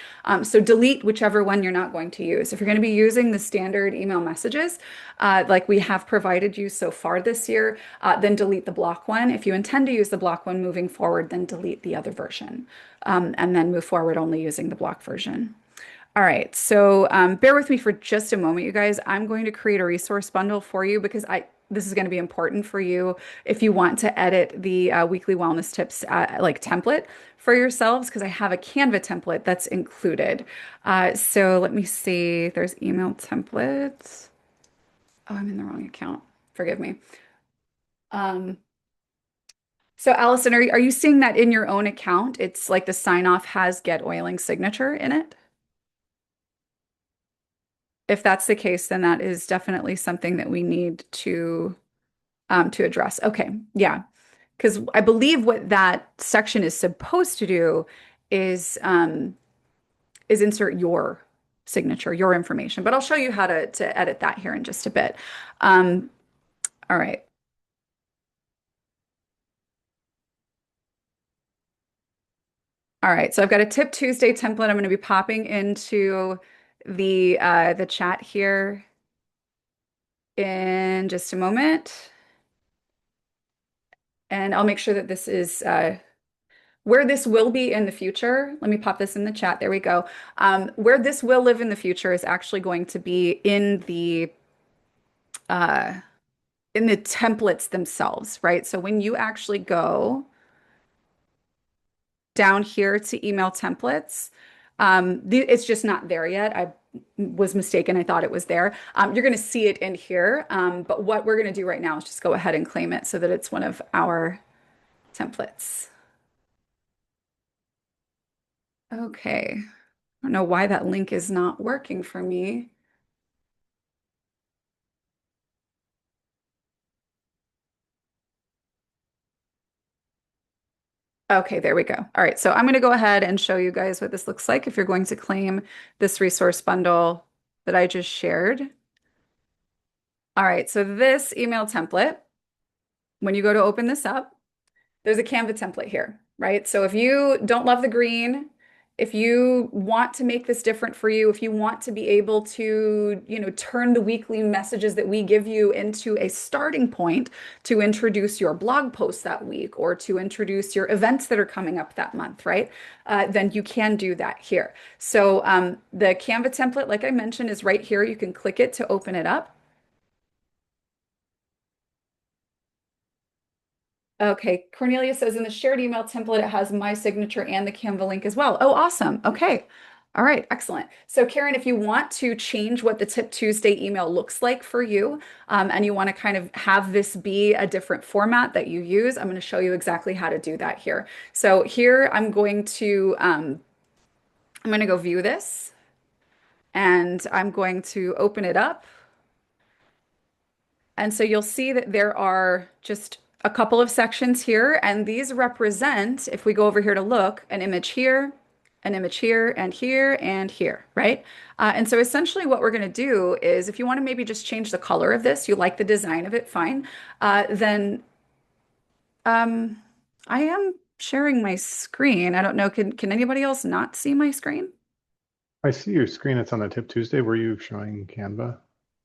A: So delete whichever one you're not going to use. If you're going to be using the standard email messages, like we have provided you so far this year, then delete the block one. If you intend to use the block one moving forward, then delete the other version, and then move forward only using the block version. All right, so bear with me for just a moment, you guys. I'm going to create a resource bundle for you because this is going to be important for you if you want to edit the weekly wellness tips like template for yourselves because I have a Canva template that's included. So let me see. There's email templates. Oh, I'm in the wrong account. Forgive me. Um, so Allison, are you seeing that in your own account? It's like the sign off has get oiling signature in it. If that's the case, then that is definitely something that we need to address. Okay, yeah, because I believe what that section is supposed to do is insert your signature, your information. But I'll show you how to edit that here in just a bit. Um, all right. All right, so I've got a Tip Tuesday template. I'm going to be popping into the chat here in just a moment, and I'll make sure that this is where this will be in the future. Let me pop this in the chat. There we go. Where this will live in the future is actually going to be uh, in the templates themselves, right? So when you actually go down here to email templates, it's just not there yet. I was mistaken. I thought it was there. You're going to see it in here. But what we're going to do right now is just go ahead and claim it so that it's one of our templates. Okay. I don't know why that link is not working for me. Okay, there we go. All right, so I'm going to go ahead and show you guys what this looks like if you're going to claim this resource bundle that I just shared. All right, so this email template, when you go to open this up, there's a Canva template here, right? So if you don't love the green, if you want to make this different for you, if you want to be able to, turn the weekly messages that we give you into a starting point to introduce your blog post that week or to introduce your events that are coming up that month, right? Then you can do that here. So the Canva template, like I mentioned, is right here. You can click it to open it up. Okay, Cornelia says in the shared email template, it has my signature and the Canva link as well. Oh, awesome. Okay. All right, excellent. So, Karen, if you want to change what the Tip Tuesday email looks like for you, and you want to kind of have this be a different format that you use, I'm going to show you exactly how to do that here. So here I'm going to go view this, and I'm going to open it up. And so you'll see that there are just a couple of sections here, and these represent, if we go over here to look, an image here, an image here, and here, and here, right? And so essentially what we're going to do is if you want to maybe just change the color of this, you like the design of it, fine. Then I am sharing my screen. I don't know, can anybody else not see my screen?
B: I see your screen. It's on the Tip Tuesday. Were you showing Canva?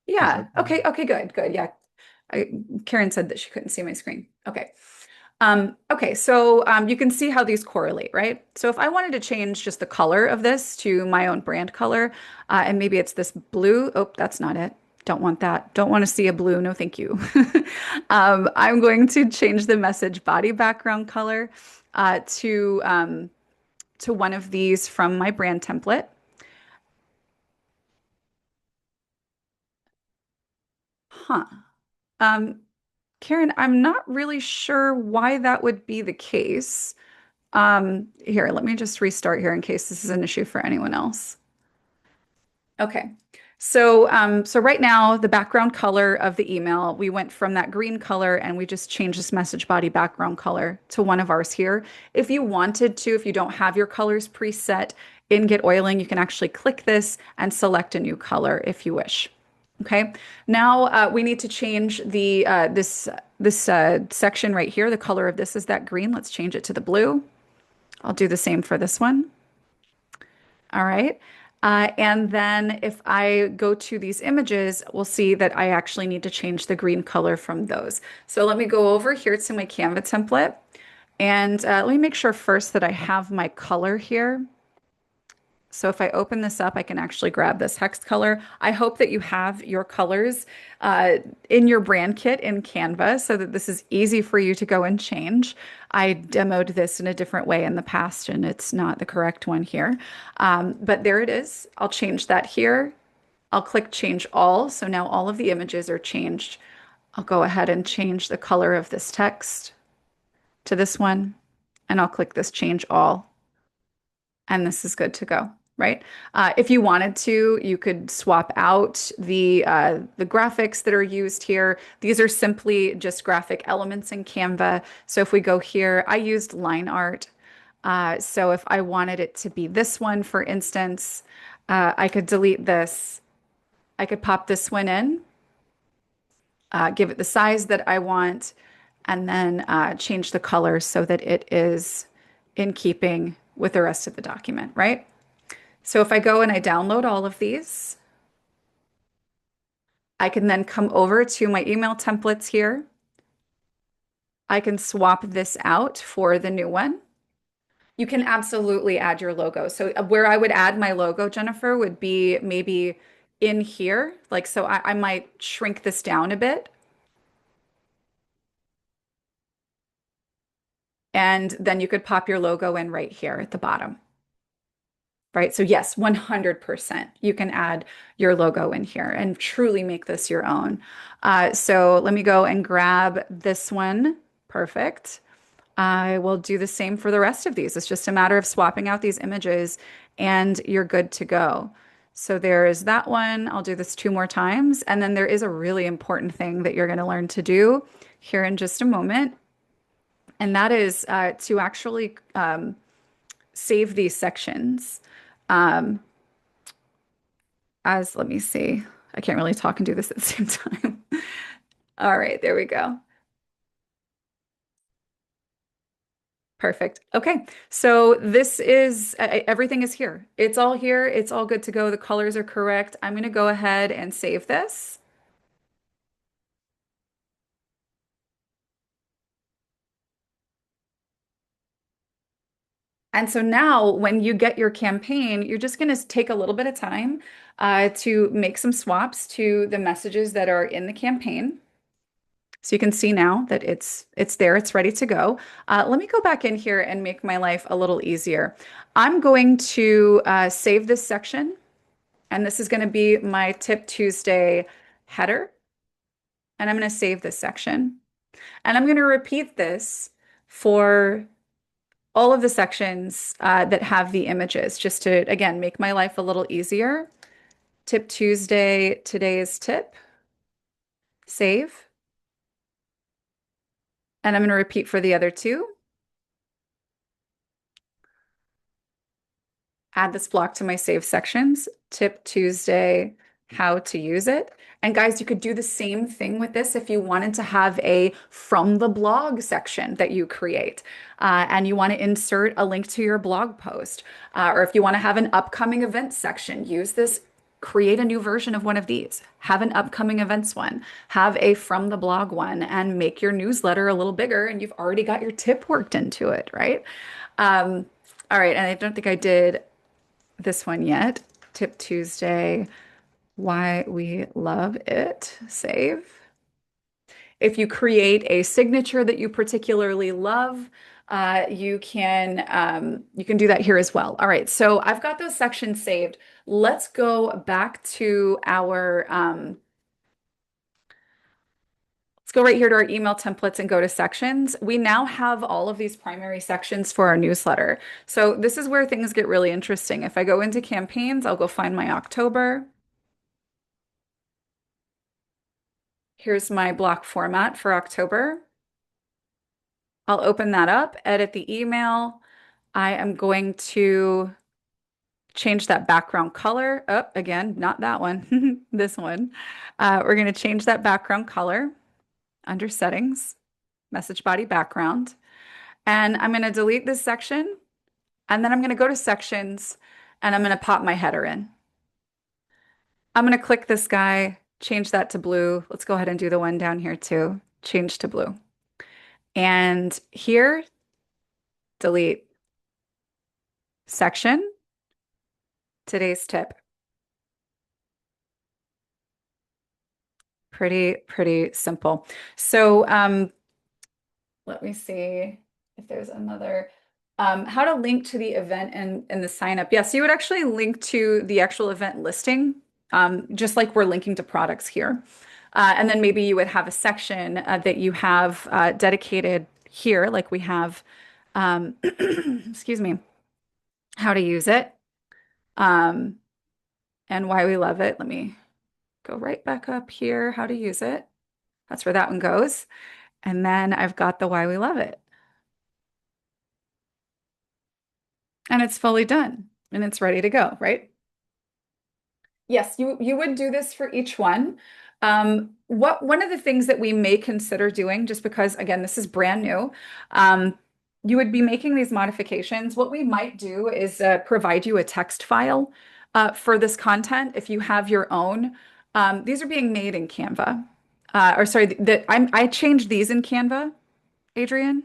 B: Is
A: Yeah.
B: that
A: Okay. Okay, good. Good. Yeah. Karen said that she couldn't see my screen. Okay. Okay, so you can see how these correlate, right? So if I wanted to change just the color of this to my own brand color, and maybe it's this blue. Oh, that's not it. Don't want that. Don't want to see a blue. No, thank you. I'm going to change the message body background color to one of these from my brand template. Huh. Um, Karen, I'm not really sure why that would be the case. Here, let me just restart here in case this is an issue for anyone else. Okay. So right now, the background color of the email, we went from that green color and we just changed this message body background color to one of ours here. If you wanted to, if you don't have your colors preset in Get Oiling, you can actually click this and select a new color if you wish. Okay. Now we need to change the this section right here. The color of this is that green. Let's change it to the blue. I'll do the same for this one. All right. And then if I go to these images, we'll see that I actually need to change the green color from those. So let me go over here to my Canva template and let me make sure first that I have my color here. So if I open this up, I can actually grab this hex color. I hope that you have your colors in your brand kit in Canva so that this is easy for you to go and change. I demoed this in a different way in the past and it's not the correct one here. But there it is. I'll change that here. I'll click change all. So now all of the images are changed. I'll go ahead and change the color of this text to this one and I'll click this change all and this is good to go, right? If you wanted to, you could swap out the graphics that are used here. These are simply just graphic elements in Canva. So if we go here, I used line art. So if I wanted it to be this one, for instance, I could delete this. I could pop this one in, give it the size that I want, and then change the color so that it is in keeping with the rest of the document, right? So if I go and I download all of these, I can then come over to my email templates here. I can swap this out for the new one. You can absolutely add your logo. So where I would add my logo, Jennifer, would be maybe in here. Like, so I might shrink this down a bit. And then you could pop your logo in right here at the bottom. Right. So yes, 100%. You can add your logo in here and truly make this your own. So let me go and grab this one. Perfect. I will do the same for the rest of these. It's just a matter of swapping out these images and you're good to go. So there is that one. I'll do this two more times. And then there is a really important thing that you're going to learn to do here in just a moment. And that is to actually save these sections. Um, as let me see. I can't really talk and do this at the same time. All right, there we go. Perfect. Okay, so this is everything is here. It's all here. It's all good to go. The colors are correct. I'm going to go ahead and save this. And so now when you get your campaign, you're just going to take a little bit of time to make some swaps to the messages that are in the campaign. So you can see now that it's there, it's ready to go. Let me go back in here and make my life a little easier. I'm going to save this section, and this is going to be my Tip Tuesday header, and I'm going to save this section. And I'm going to repeat this for all of the sections that have the images, just to, again, make my life a little easier. Tip Tuesday, today's tip, save. And I'm going to repeat for the other two. Add this block to my save sections. Tip Tuesday how to use it. And guys, you could do the same thing with this if you wanted to have a from the blog section that you create, and you want to insert a link to your blog post, or if you want to have an upcoming events section, use this. Create a new version of one of these. Have an upcoming events one. Have a from the blog one, and make your newsletter a little bigger. And you've already got your tip worked into it, right? Um, all right, and I don't think I did this one yet. Tip Tuesday, why we love it. Save. If you create a signature that you particularly love, you can do that here as well. All right, so I've got those sections saved. Let's go back to our let's go right here to our email templates and go to sections. We now have all of these primary sections for our newsletter. So this is where things get really interesting. If I go into campaigns, I'll go find my October. Here's my block format for October. I'll open that up, edit the email. I am going to change that background color. Oh, again, not that one, this one. We're going to change that background color under settings, message body background. And I'm going to delete this section. And then I'm going to go to sections and I'm going to pop my header in. I'm going to click this guy, change that to blue. Let's go ahead and do the one down here too. Change to blue. And here, delete section, today's tip. Pretty simple. So let me see if there's another. How to link to the event and the sign up. Yes, you would actually link to the actual event listing, just like we're linking to products here. And then maybe you would have a section that you have dedicated here, like we have, excuse me, how to use it, um, and why we love it. Let me go right back up here, how to use it. That's where that one goes. And then I've got the why we love it. And it's fully done and it's ready to go, right? Yes, you would do this for each one. One of the things that we may consider doing, just because again, this is brand new, you would be making these modifications. What we might do is provide you a text file for this content if you have your own. These are being made in Canva. Or sorry, I changed these in Canva, Adrian.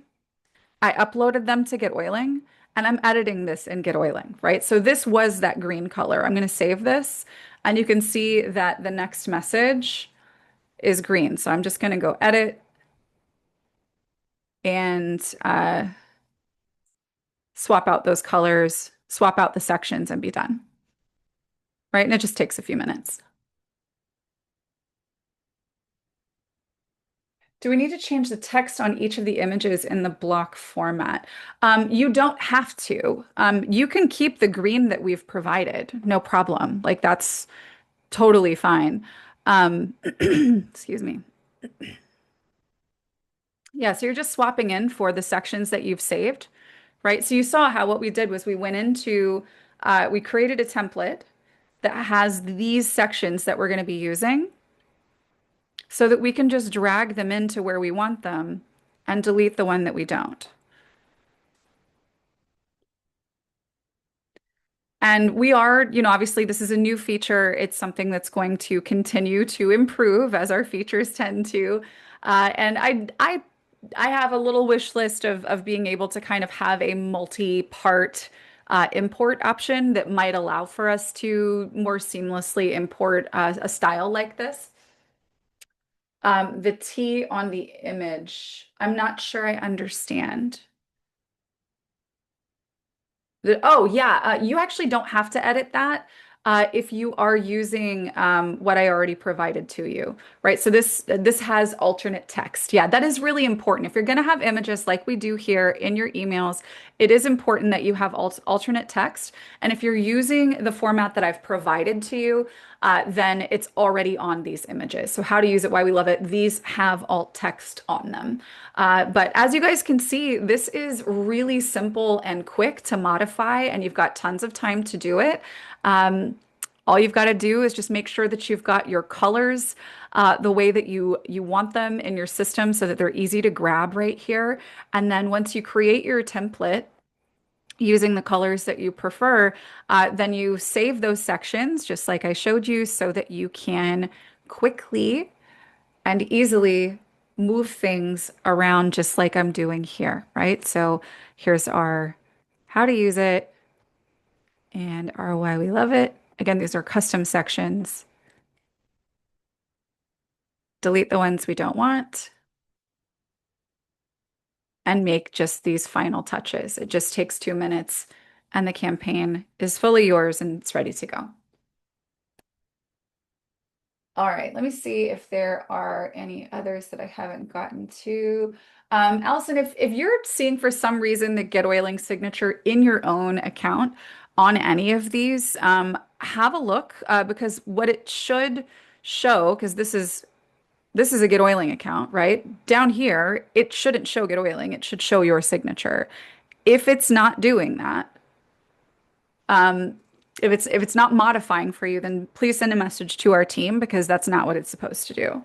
A: I uploaded them to Get Oiling and I'm editing this in Get Oiling, right? So this was that green color. I'm going to save this and you can see that the next message is green. So I'm just going to go edit and swap out those colors, swap out the sections and be done, right? And it just takes a few minutes. Do we need to change the text on each of the images in the block format? You don't have to. You can keep the green that we've provided, no problem. Like that's totally fine. Excuse me. Yeah, so you're just swapping in for the sections that you've saved, right? So you saw how what we did was we went into, we created a template that has these sections that we're going to be using so that we can just drag them into where we want them and delete the one that we don't. And we are, obviously this is a new feature. It's something that's going to continue to improve as our features tend to. And I have a little wish list of being able to kind of have a multi-part import option that might allow for us to more seamlessly import a style like this. The T on the image, I'm not sure I understand. Oh, yeah. You actually don't have to edit that if you are using what I already provided to you, right? So this has alternate text. Yeah, that is really important. If you're going to have images like we do here in your emails, it is important that you have alternate text. And if you're using the format that I've provided to you, then it's already on these images. So how to use it, why we love it. These have alt text on them. But as you guys can see, this is really simple and quick to modify, and you've got tons of time to do it. Um, All you've got to do is just make sure that you've got your colors the way that you want them in your system so that they're easy to grab right here. And then once you create your template using the colors that you prefer, then you save those sections just like I showed you so that you can quickly and easily move things around just like I'm doing here, right? So here's our how to use it and our why we love it. Again, these are custom sections. Delete the ones we don't want and make just these final touches. It just takes 2 minutes and the campaign is fully yours and it's ready to go. All right, let me see if there are any others that I haven't gotten to. Allison, if you're seeing for some reason the get oiling signature in your own account on any of these, have a look because what it should show, because this is a get oiling account, right? Down here, it shouldn't show get oiling. It should show your signature. If it's not doing that, um, if it's not modifying for you, then please send a message to our team because that's not what it's supposed to do.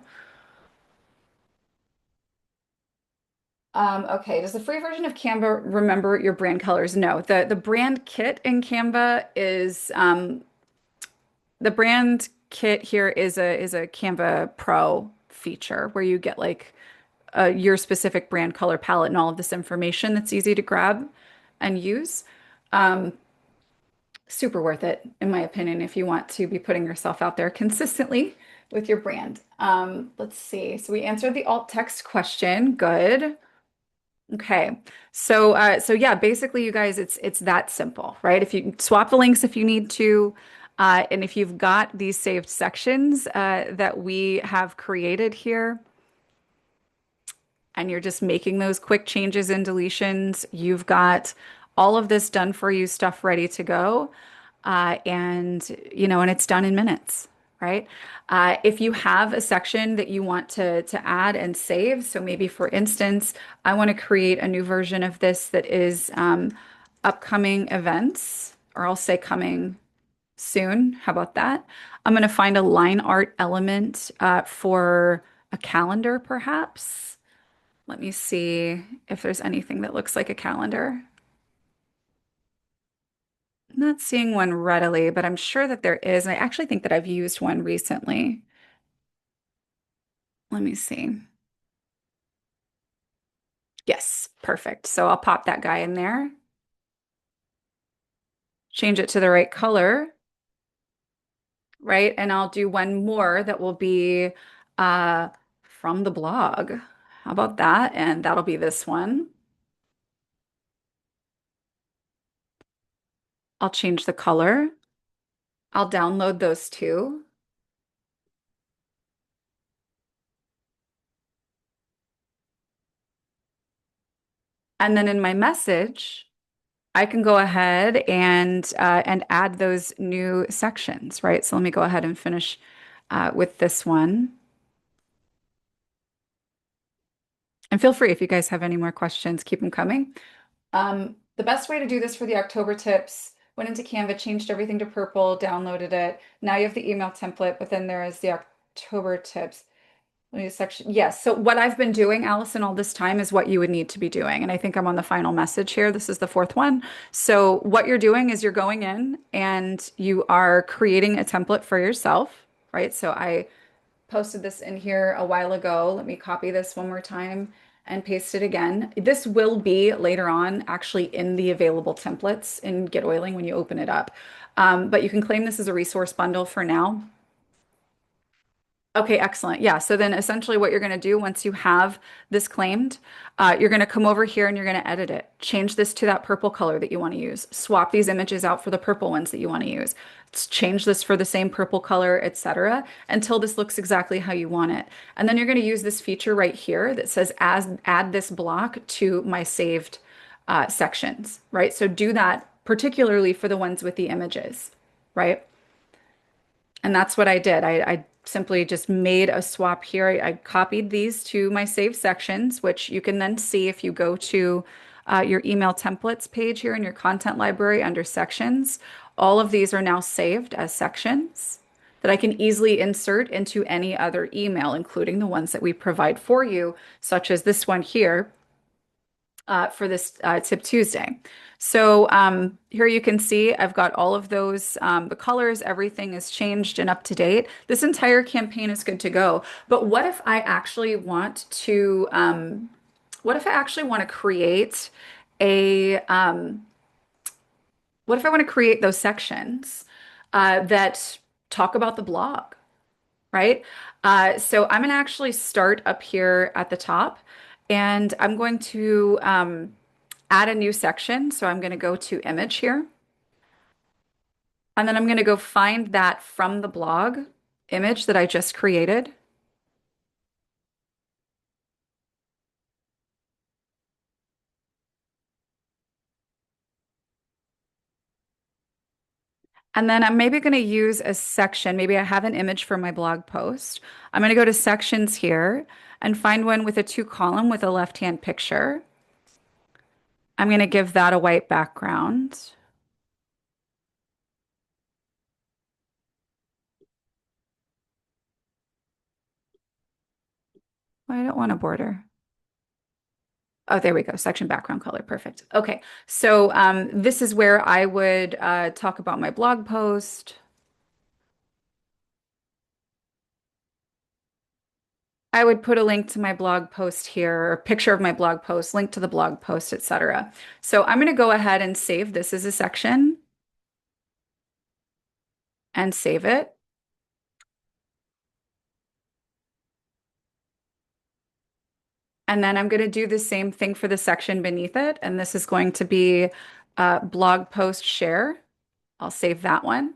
A: Okay, does the free version of Canva remember your brand colors? No, the brand kit in Canva is the brand kit here is a Canva Pro feature where you get like your specific brand color palette and all of this information that's easy to grab and use. Um, Super worth it, in my opinion, if you want to be putting yourself out there consistently with your brand. Let's see. So we answered the alt text question. Good. Okay. So yeah, basically you guys, it's that simple, right? If you swap the links if you need to, and if you've got these saved sections that we have created here, and you're just making those quick changes and deletions, you've got all of this done for you, stuff ready to go. And it's done in minutes, right? If you have a section that you want to add and save, so maybe for instance, I want to create a new version of this that is upcoming events, or I'll say coming soon. How about that? I'm going to find a line art element for a calendar, perhaps. Let me see if there's anything that looks like a calendar. I'm not seeing one readily, but I'm sure that there is. And I actually think that I've used one recently. Let me see. Yes, perfect. So I'll pop that guy in there, change it to the right color, right? And I'll do one more that will be uh, from the blog. How about that? And that'll be this one. I'll change the color. I'll download those two. And then in my message, I can go ahead and add those new sections, right? So let me go ahead and finish with this one. And feel free if you guys have any more questions, keep them coming. The best way to do this for the October tips, went into Canva, changed everything to purple, downloaded it. Now you have the email template, but then there is the October tips. Let me section. Yes. So what I've been doing, Allison, all this time is what you would need to be doing. And I think I'm on the final message here. This is the fourth one. So what you're doing is you're going in and you are creating a template for yourself, right? So I posted this in here a while ago. Let me copy this one more time and paste it again. This will be later on actually in the available templates in Get Oiling when you open it up. But you can claim this as a resource bundle for now. Okay, excellent. Yeah. So then essentially what you're going to do once you have this claimed, you're going to come over here and you're going to edit it. Change this to that purple color that you want to use. Swap these images out for the purple ones that you want to use. Change this for the same purple color, etc., until this looks exactly how you want it. And then you're going to use this feature right here that says add this block to my saved sections, right? So do that particularly for the ones with the images, right? And that's what I did. I simply just made a swap here. I copied these to my saved sections, which you can then see if you go to your email templates page here in your content library under sections. All of these are now saved as sections that I can easily insert into any other email, including the ones that we provide for you, such as this one here for this Tip Tuesday. So here you can see I've got all of those, the colors, everything is changed and up to date. This entire campaign is good to go. But what if I actually want to, what if I actually want to create a, what if I want to create those sections that talk about the blog, right? So I'm going to actually start up here at the top and I'm going to add a new section. So I'm going to go to image here and then I'm going to go find that from the blog image that I just created. And then I'm maybe going to use a section. Maybe I have an image for my blog post. I'm going to go to sections here and find one with a two column with a left-hand picture. I'm going to give that a white background. Well, I don't want a border. Oh, there we go. Section background color. Perfect. Okay. So this is where I would talk about my blog post. I would put a link to my blog post here, a picture of my blog post, link to the blog post, etc. So I'm going to go ahead and save this as a section and save it. And then I'm going to do the same thing for the section beneath it. And this is going to be blog post share. I'll save that one.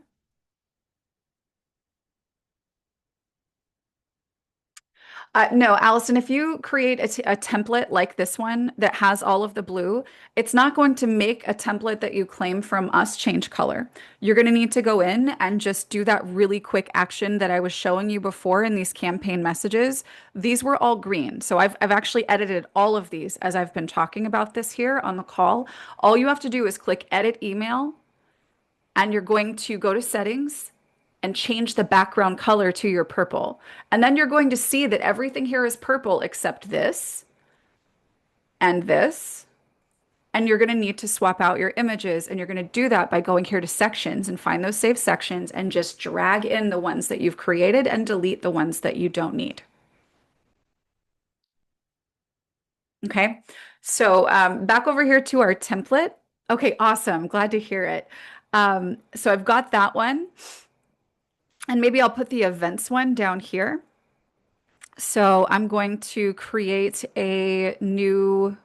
A: No, Allison, if you create a template like this one that has all of the blue, it's not going to make a template that you claim from us change color. You're going to need to go in and just do that really quick action that I was showing you before in these campaign messages. These were all green. So I've actually edited all of these as I've been talking about this here on the call. All you have to do is click edit email and you're going to go to settings and change the background color to your purple. And then you're going to see that everything here is purple except this and this. And you're going to need to swap out your images. And you're going to do that by going here to sections and find those saved sections and just drag in the ones that you've created and delete the ones that you don't need. Okay. So back over here to our template. Okay, awesome. Glad to hear it. So I've got that one. And maybe I'll put the events one down here. So I'm going to create a new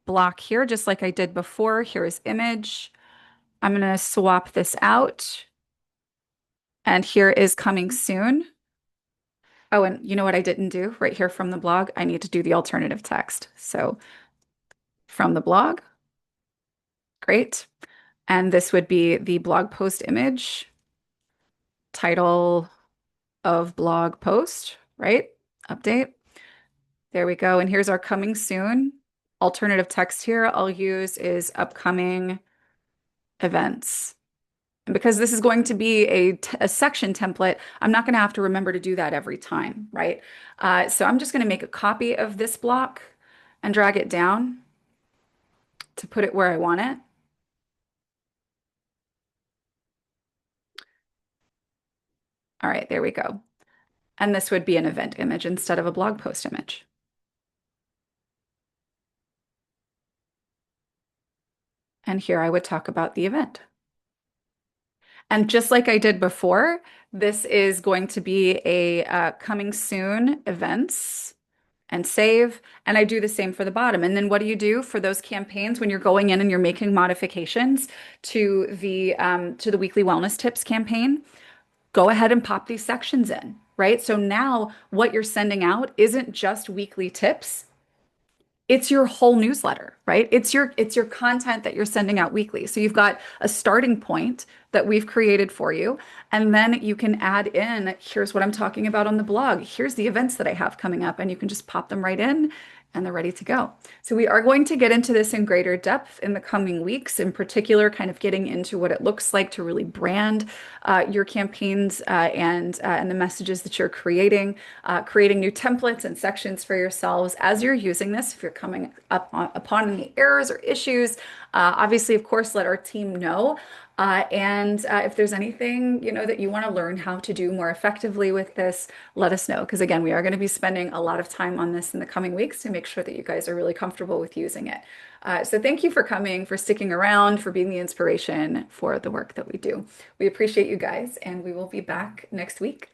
A: block here, just like I did before. Here is image. I'm going to swap this out. And here is coming soon. Oh, and you know what I didn't do right here from the blog? I need to do the alternative text. So from the blog, great. And this would be the blog post image, title of blog post, right? Update. There we go. And here's our coming soon. Alternative text here I'll use is upcoming events. And because this is going to be a section template, I'm not going to have to remember to do that every time, right? So I'm just going to make a copy of this block and drag it down to put it where I want it. All right, there we go. And this would be an event image instead of a blog post image. And here I would talk about the event. And just like I did before, this is going to be a coming soon events and save. And I do the same for the bottom. And then what do you do for those campaigns when you're going in and you're making modifications to the weekly wellness tips campaign? Go ahead and pop these sections in, right? So now what you're sending out isn't just weekly tips. It's your whole newsletter, right? It's your content that you're sending out weekly. So you've got a starting point that we've created for you, and then you can add in, here's what I'm talking about on the blog. Here's the events that I have coming up, and you can just pop them right in and they're ready to go. So we are going to get into this in greater depth in the coming weeks, in particular, kind of getting into what it looks like to really brand your campaigns and the messages that you're creating, creating new templates and sections for yourselves as you're using this. If you're coming upon any errors or issues, obviously, of course, let our team know. And if there's anything, that you want to learn how to do more effectively with this, let us know. Because again, we are going to be spending a lot of time on this in the coming weeks to make sure that you guys are really comfortable with using it. So thank you for coming, for sticking around, for being the inspiration for the work that we do. We appreciate you guys, and we will be back next week.